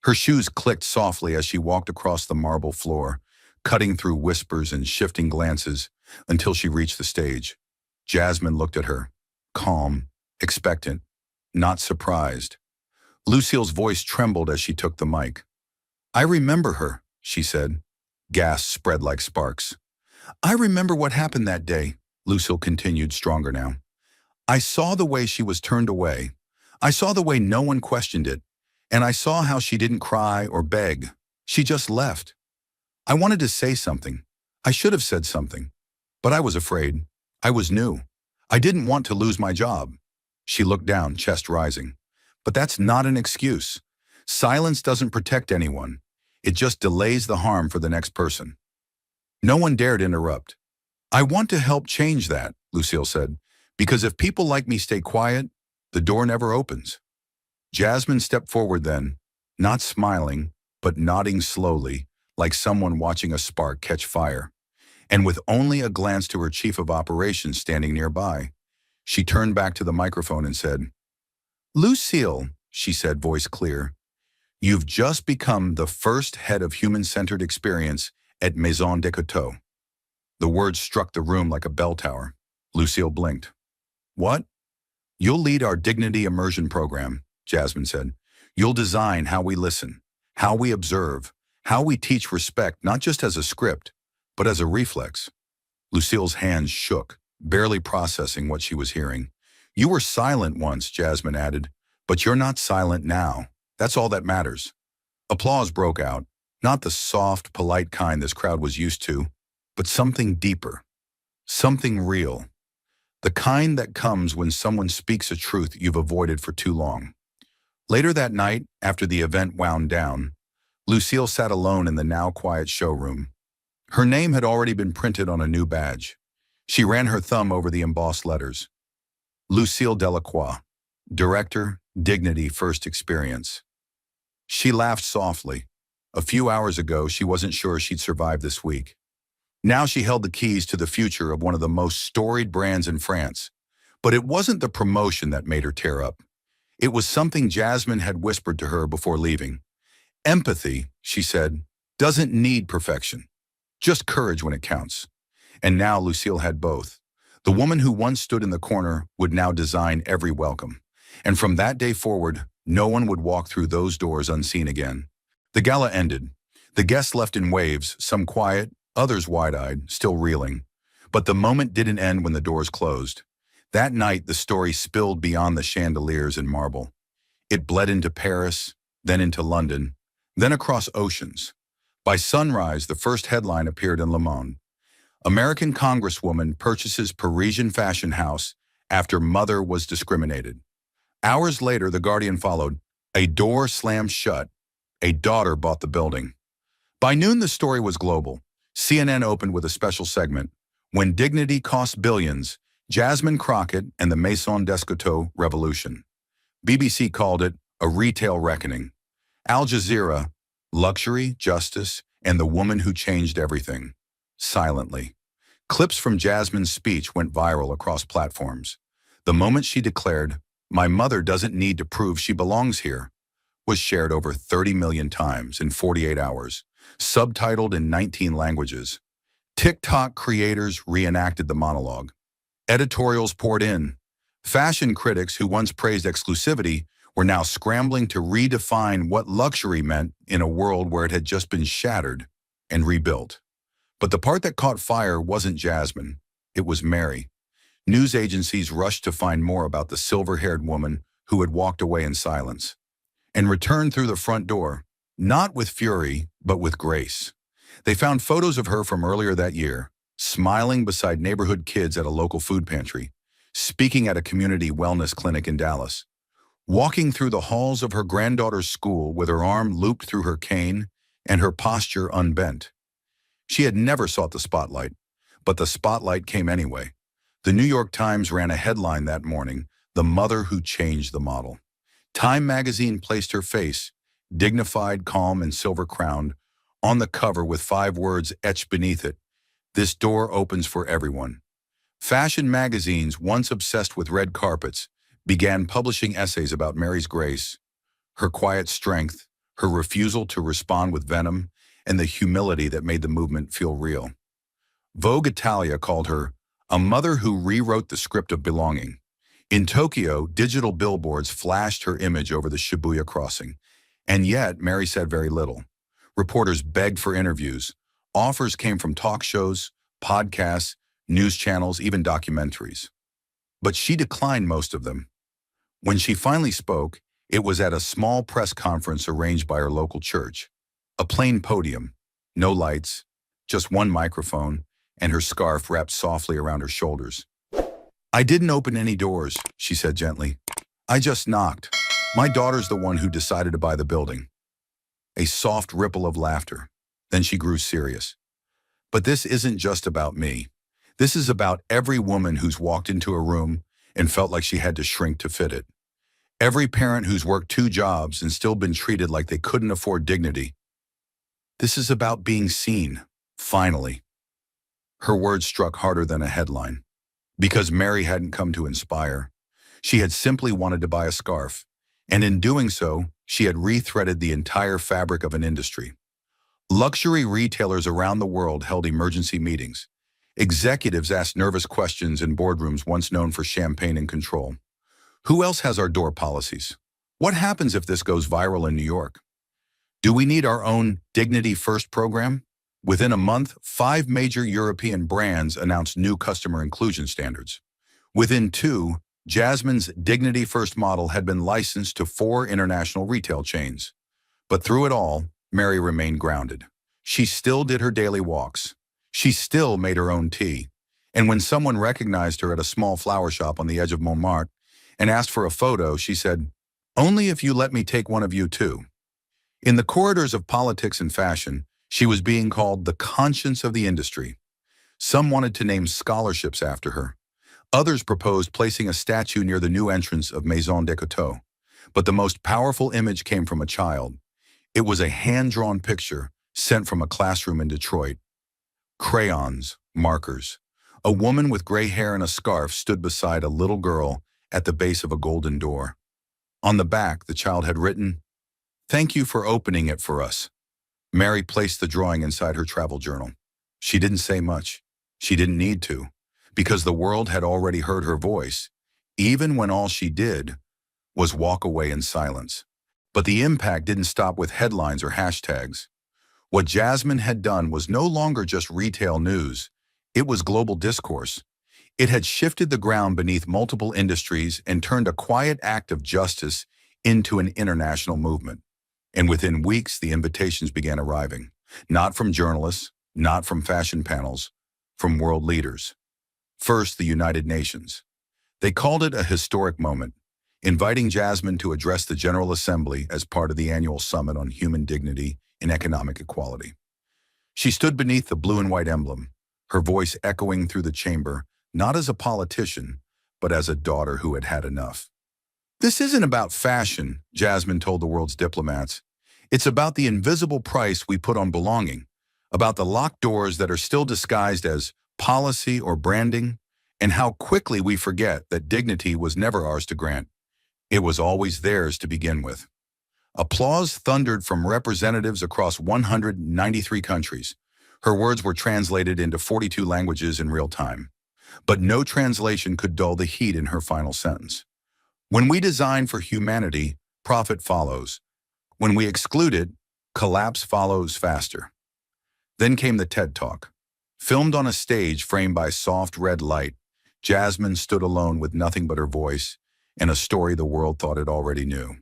Her shoes clicked softly as she walked across the marble floor, cutting through whispers and shifting glances until she reached the stage. Jasmine looked at her, calm, expectant, not surprised. Lucille's voice trembled as she took the mic. "I remember her," she said. Gas spread like sparks. "I remember what happened that day," Lucille continued, stronger now. "I saw the way she was turned away. I saw the way no one questioned it. And I saw how she didn't cry or beg. She just left. I wanted to say something. I should have said something. But I was afraid. I was new. I didn't want to lose my job." She looked down, chest rising. "But that's not an excuse. Silence doesn't protect anyone. It just delays the harm for the next person." No one dared interrupt. "I want to help change that," Lucille said, "because if people like me stay quiet, the door never opens." Jasmine stepped forward then, not smiling, but nodding slowly, like someone watching a spark catch fire. And with only a glance to her chief of operations standing nearby, she turned back to the microphone and said, "Lucille," she said, voice clear, "you've just become the first head of human-centered experience at Maison de Coteau." The words struck the room like a bell tower. Lucille blinked. "What?" "You'll lead our dignity immersion program," Jasmine said. "You'll design how we listen, how we observe, how we teach respect, not just as a script, but as a reflex." Lucille's hands shook, barely processing what she was hearing. "You were silent once," Jasmine added, "but you're not silent now. That's all that matters." Applause broke out, not the soft, polite kind this crowd was used to, but something deeper, something real, the kind that comes when someone speaks a truth you've avoided for too long. Later that night, after the event wound down, Lucille sat alone in the now quiet showroom. Her name had already been printed on a new badge. She ran her thumb over the embossed letters. Lucille Delacroix, Director, Dignity First Experience. She laughed softly. A few hours ago, she wasn't sure she'd survive this week. Now she held the keys to the future of one of the most storied brands in France. But it wasn't the promotion that made her tear up. It was something Jasmine had whispered to her before leaving. "Empathy," she said, "doesn't need perfection. Just courage when it counts." And now Lucille had both. The woman who once stood in the corner would now design every welcome. And from that day forward, no one would walk through those doors unseen again. The gala ended. The guests left in waves, some quiet, others wide-eyed, still reeling. But the moment didn't end when the doors closed. That night, the story spilled beyond the chandeliers and marble. It bled into Paris, then into London, then across oceans. By sunrise, the first headline appeared in Le Monde. American Congresswoman purchases Parisian fashion house after mother was discriminated. Hours later, The Guardian followed. A door slammed shut. A daughter bought the building. By noon, the story was global. CNN opened with a special segment. When dignity costs billions, Jasmine Crockett and the Maison de Coteau revolution. BBC called it a retail reckoning. Al Jazeera, luxury, justice, and the woman who changed everything. Silently. Clips from Jasmine's speech went viral across platforms. The moment she declared, "My mother doesn't need to prove she belongs here," was shared over 30 million times in 48 hours, subtitled in 19 languages. TikTok creators reenacted the monologue. Editorials poured in. Fashion critics who once praised exclusivity were now scrambling to redefine what luxury meant in a world where it had just been shattered and rebuilt. But the part that caught fire wasn't Jasmine. It was Mary. News agencies rushed to find more about the silver-haired woman who had walked away in silence and returned through the front door, not with fury, but with grace. They found photos of her from earlier that year, smiling beside neighborhood kids at a local food pantry, speaking at a community wellness clinic in Dallas, walking through the halls of her granddaughter's school with her arm looped through her cane and her posture unbent. She had never sought the spotlight, but the spotlight came anyway. The New York Times ran a headline that morning, "The Mother Who Changed the Model." Time magazine placed her face, dignified, calm, and silver-crowned, on the cover with 5 words etched beneath it: "This door opens for everyone." Fashion magazines, once obsessed with red carpets, began publishing essays about Mary's grace, her quiet strength, her refusal to respond with venom, and the humility that made the movement feel real. Vogue Italia called her a mother who rewrote the script of belonging. In Tokyo, digital billboards flashed her image over the Shibuya crossing. And yet, Mary said very little. Reporters begged for interviews. Offers came from talk shows, podcasts, news channels, even documentaries. But she declined most of them. When she finally spoke, it was at a small press conference arranged by her local church. A plain podium, no lights, just one microphone, and her scarf wrapped softly around her shoulders. "I didn't open any doors," she said gently. "I just knocked. My daughter's the one who decided to buy the building." A soft ripple of laughter. Then she grew serious. "But this isn't just about me. This is about every woman who's walked into a room and felt like she had to shrink to fit it. Every parent who's worked 2 jobs and still been treated like they couldn't afford dignity. This is about being seen, finally." Her words struck harder than a headline. Because Mary hadn't come to inspire. She had simply wanted to buy a scarf, and in doing so, she had rethreaded the entire fabric of an industry. Luxury retailers around the world held emergency meetings. Executives asked nervous questions in boardrooms once known for champagne and control. Who else has our door policies? What happens if this goes viral in New York? Do we need our own Dignity First program? Within a month, 5 major European brands announced new customer inclusion standards. Within 2, Jasmine's Dignity First model had been licensed to 4 international retail chains. But through it all, Mary remained grounded. She still did her daily walks. She still made her own tea. And when someone recognized her at a small flower shop on the edge of Montmartre and asked for a photo, she said, "Only if you let me take one of you too." In the corridors of politics and fashion, she was being called the conscience of the industry. Some wanted to name scholarships after her. Others proposed placing a statue near the new entrance of Maison de Couture. But the most powerful image came from a child. It was a hand-drawn picture sent from a classroom in Detroit. Crayons, markers. A woman with gray hair and a scarf stood beside a little girl at the base of a golden door. On the back, the child had written, "Thank you for opening it for us." Mary placed the drawing inside her travel journal. She didn't say much. She didn't need to, because the world had already heard her voice, even when all she did was walk away in silence. But the impact didn't stop with headlines or hashtags. What Jasmine had done was no longer just retail news. It was global discourse. It had shifted the ground beneath multiple industries and turned a quiet act of justice into an international movement. And within weeks, the invitations began arriving. Not from journalists, not from fashion panels, from world leaders. First, the United Nations. They called it a historic moment, inviting Jasmine to address the General Assembly as part of the annual Summit on Human Dignity and Economic Equality. She stood beneath the blue and white emblem, her voice echoing through the chamber, not as a politician, but as a daughter who had had enough. "This isn't about fashion," Jasmine told the world's diplomats. "It's about the invisible price we put on belonging, about the locked doors that are still disguised as policy or branding, and how quickly we forget that dignity was never ours to grant. It was always theirs to begin with." Applause thundered from representatives across 193 countries. Her words were translated into 42 languages in real time. But no translation could dull the heat in her final sentence. "When we design for humanity, profit follows. When we exclude it, collapse follows faster." Then came the TED Talk. Filmed on a stage framed by soft red light, Jasmine stood alone with nothing but her voice and a story the world thought it already knew.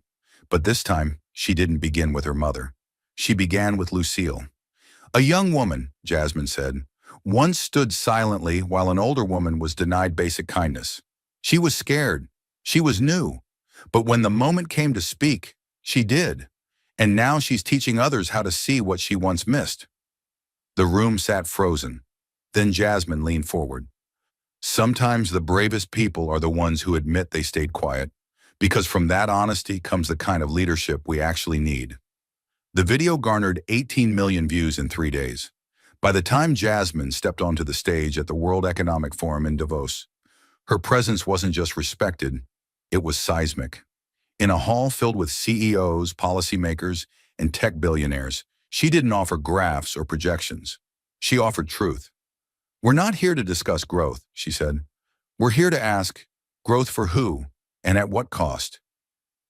But this time, she didn't begin with her mother. She began with Lucille. "A young woman," Jasmine said, "once stood silently while an older woman was denied basic kindness. She was scared. She was new. But when the moment came to speak, she did. And now she's teaching others how to see what she once missed. The room sat frozen. Then Jasmine leaned forward. Sometimes the bravest people are the ones who admit they stayed quiet, because from that honesty comes the kind of leadership we actually need. The video garnered 18 million views in 3 days. By the time Jasmine stepped onto the stage at the World Economic Forum in Davos, her presence wasn't just respected, it was seismic. In a hall filled with CEOs, policymakers, and tech billionaires, she didn't offer graphs or projections. She offered truth. "We're not here to discuss growth," she said. "We're here to ask, growth for who and at what cost?"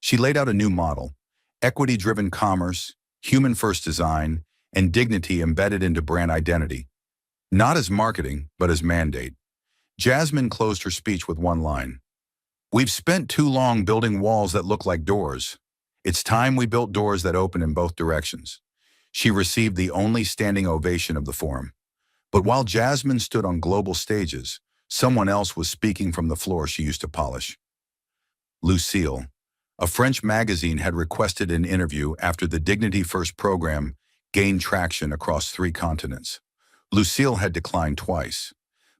She laid out a new model: equity-driven commerce, human-first design, and dignity embedded into brand identity. Not as marketing, but as mandate. Jasmine closed her speech with one line: "We've spent too long building walls that look like doors. It's time we built doors that open in both directions." She received the only standing ovation of the forum. But while Jasmine stood on global stages, someone else was speaking from the floor she used to polish. Lucille. A French magazine had requested an interview after the Dignity First program gained traction across 3 continents. Lucille had declined twice,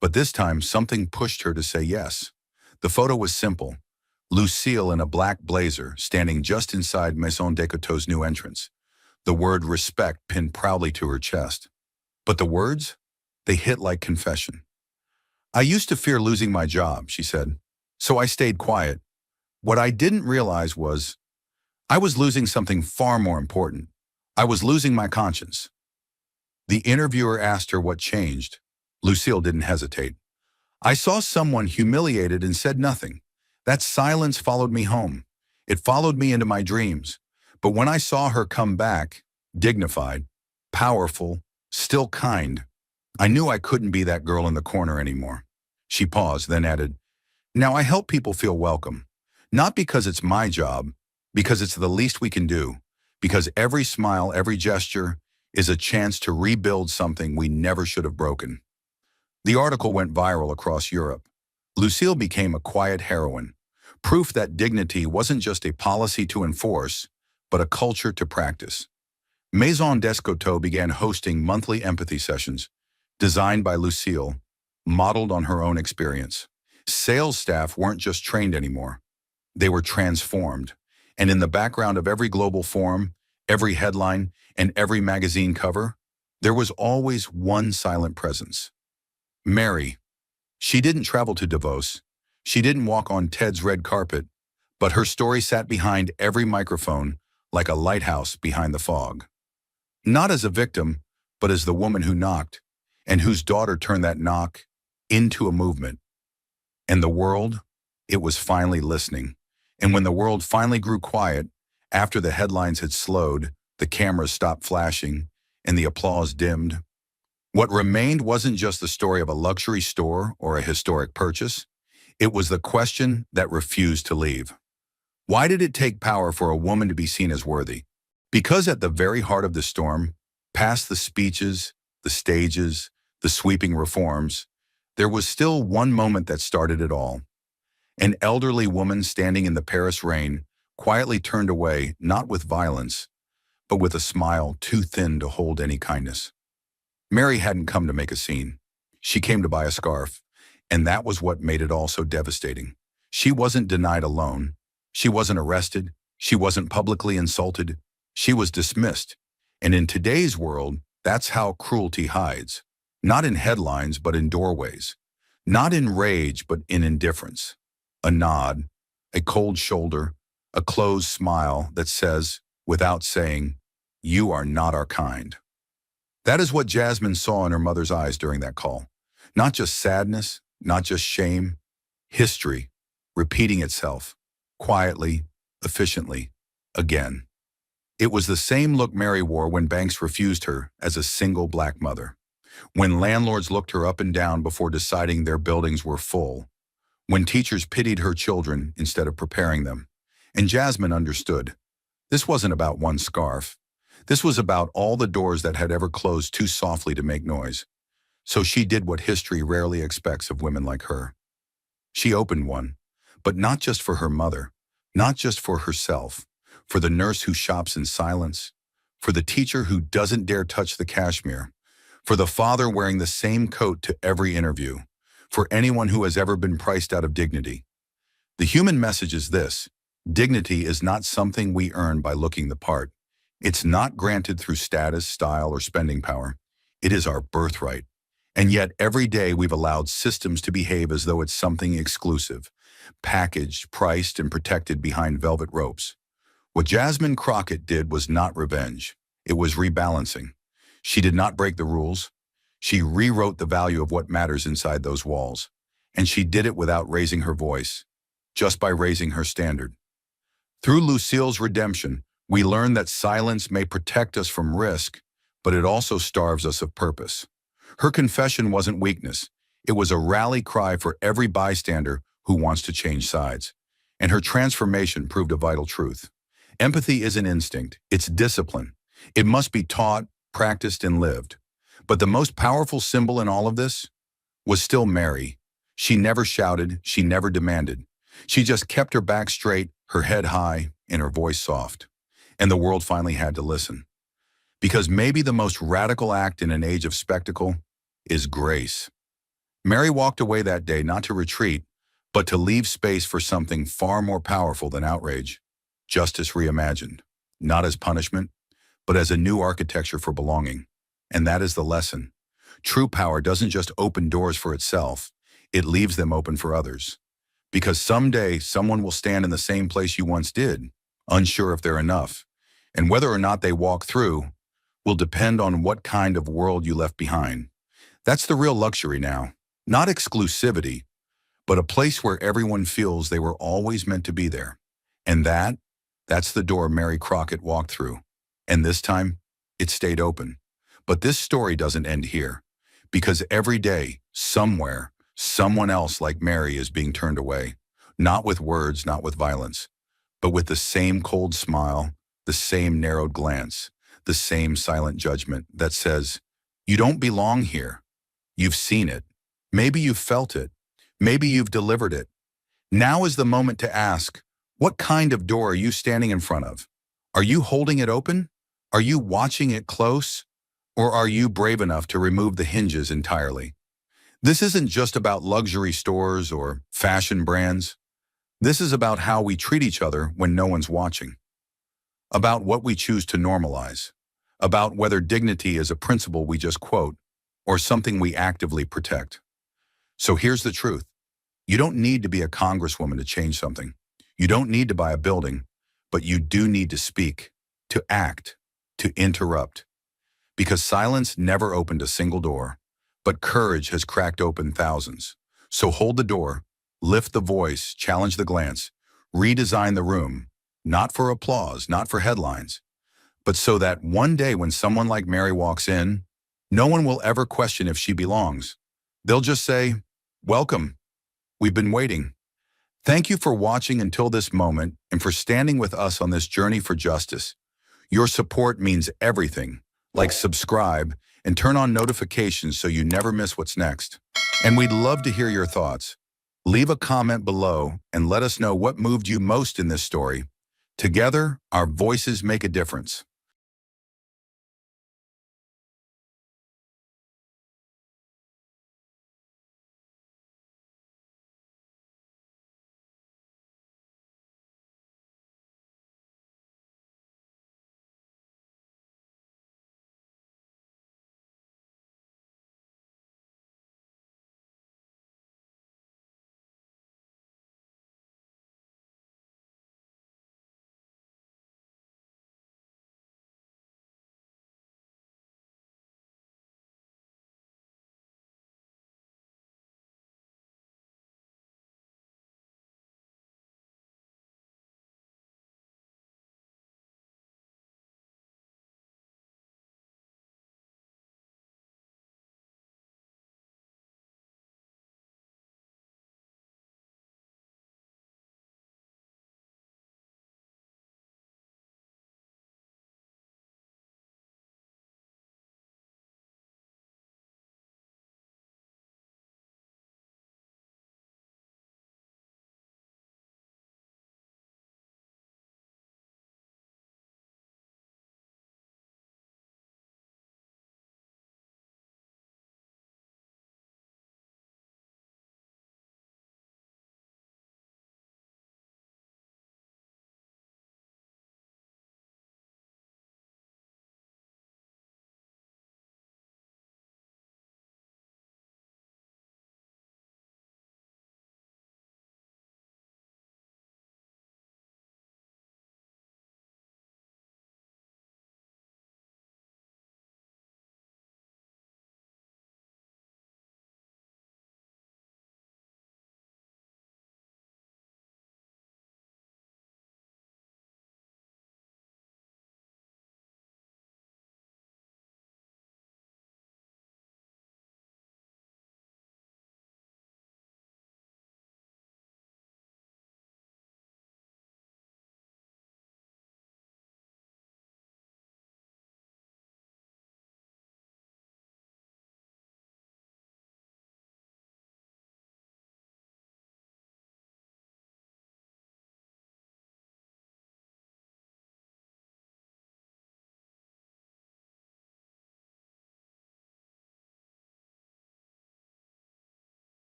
but this time something pushed her to say yes. The photo was simple: Lucille in a black blazer standing just inside Maison Descoteaux's new entrance, the word respect pinned proudly to her chest. But the words? They hit like confession. "I used to fear losing my job," she said, "so I stayed quiet. What I didn't realize was I was losing something far more important. I was losing my conscience." The interviewer asked her what changed. Lucille didn't hesitate. "I saw someone humiliated and said nothing. That silence followed me home. It followed me into my dreams. But when I saw her come back, dignified, powerful, still kind, I knew I couldn't be that girl in the corner anymore." She paused, then added, "Now I help people feel welcome. Not because it's my job, because it's the least we can do, because every smile, every gesture is a chance to rebuild something we never should have broken." The article went viral across Europe. Lucille became a quiet heroine, proof that dignity wasn't just a policy to enforce, but a culture to practice. Maison Descoteaux began hosting monthly empathy sessions, designed by Lucille, modeled on her own experience. Sales staff weren't just trained anymore. They were transformed. And in the background of every global forum, every headline, and every magazine cover, there was always one silent presence: Mary. She didn't travel to Davos. She didn't walk on Ted's red carpet, but her story sat behind every microphone like a lighthouse behind the fog. Not as a victim, but as the woman who knocked, and whose daughter turned that knock into a movement. And the world, it was finally listening. And when the world finally grew quiet, after the headlines had slowed, the cameras stopped flashing, and the applause dimmed, what remained wasn't just the story of a luxury store or a historic purchase. It was the question that refused to leave. Why did it take power for a woman to be seen as worthy? Because at the very heart of the storm, past the speeches, the stages, the sweeping reforms, there was still one moment that started it all. An elderly woman standing in the Paris rain quietly turned away, not with violence, but with a smile too thin to hold any kindness. Mary hadn't come to make a scene. She came to buy a scarf, and that was what made it all so devastating. She wasn't denied a loan. She wasn't arrested. She wasn't publicly insulted. She was dismissed. And in today's world, that's how cruelty hides. Not in headlines, but in doorways. Not in rage, but in indifference. A nod, a cold shoulder, a closed smile that says, without saying, "You are not our kind." That is what Jasmine saw in her mother's eyes during that call. Not just sadness, not just shame, history, repeating itself, quietly, efficiently, again. It was the same look Mary wore when banks refused her as a single black mother. When landlords looked her up and down before deciding their buildings were full. When teachers pitied her children instead of preparing them. And Jasmine understood. This wasn't about one scarf. This was about all the doors that had ever closed too softly to make noise. So she did what history rarely expects of women like her. She opened one, but not just for her mother, not just for herself, for the nurse who shops in silence, for the teacher who doesn't dare touch the cashier, for the father wearing the same coat to every interview, for anyone who has ever been priced out of dignity. The human message is this: dignity is not something we earn by looking the part. It's not granted through status, style, or spending power. It is our birthright. And yet every day we've allowed systems to behave as though it's something exclusive, packaged, priced, and protected behind velvet ropes. What Jasmine Crockett did was not revenge. It was rebalancing. She did not break the rules. She rewrote the value of what matters inside those walls. And she did it without raising her voice, just by raising her standard. Through Lucille's redemption, we learn that silence may protect us from risk, but it also starves us of purpose. Her confession wasn't weakness. It was a rally cry for every bystander who wants to change sides. And her transformation proved a vital truth. Empathy isn't instinct, it's discipline. It must be taught, practiced, and lived. But the most powerful symbol in all of this was still Mary. She never shouted, she never demanded. She just kept her back straight, her head high, and her voice soft. And the world finally had to listen. Because maybe the most radical act in an age of spectacle is grace. Mary walked away that day not to retreat, but to leave space for something far more powerful than outrage. Justice reimagined, not as punishment, but as a new architecture for belonging. And that is the lesson. True power doesn't just open doors for itself, it leaves them open for others. Because someday someone will stand in the same place you once did, unsure if they're enough. And whether or not they walk through will depend on what kind of world you left behind. That's the real luxury now. Not exclusivity, but a place where everyone feels they were always meant to be there. And that's the door Mary Crockett walked through. And this time, it stayed open. But this story doesn't end here. Because every day, somewhere, someone else like Mary is being turned away. Not with words, not with violence, but with the same cold smile, the same narrowed glance, the same silent judgment that says, "You don't belong here. You've seen it. Maybe you've felt it. Maybe you've delivered it. Now is the moment to ask, what kind of door are you standing in front of? Are you holding it open? Are you watching it close? Or are you brave enough to remove the hinges entirely?" This isn't just about luxury stores or fashion brands. This is about how we treat each other when no one's watching. About what we choose to normalize. About whether dignity is a principle we just quote or something we actively protect. So here's the truth. You don't need to be a congresswoman to change something. You don't need to buy a building, but you do need to speak, to act, to interrupt. Because silence never opened a single door, but courage has cracked open thousands. So hold the door, lift the voice, challenge the glance, redesign the room, not for applause, not for headlines, but so that one day when someone like Mary walks in, no one will ever question if she belongs. They'll just say, "Welcome. We've been waiting." Thank you for watching until this moment and for standing with us on this journey for justice. Your support means everything. Like, subscribe and turn on notifications so you never miss what's next. And we'd love to hear your thoughts. Leave a comment below and let us know what moved you most in this story. Together, our voices make a difference.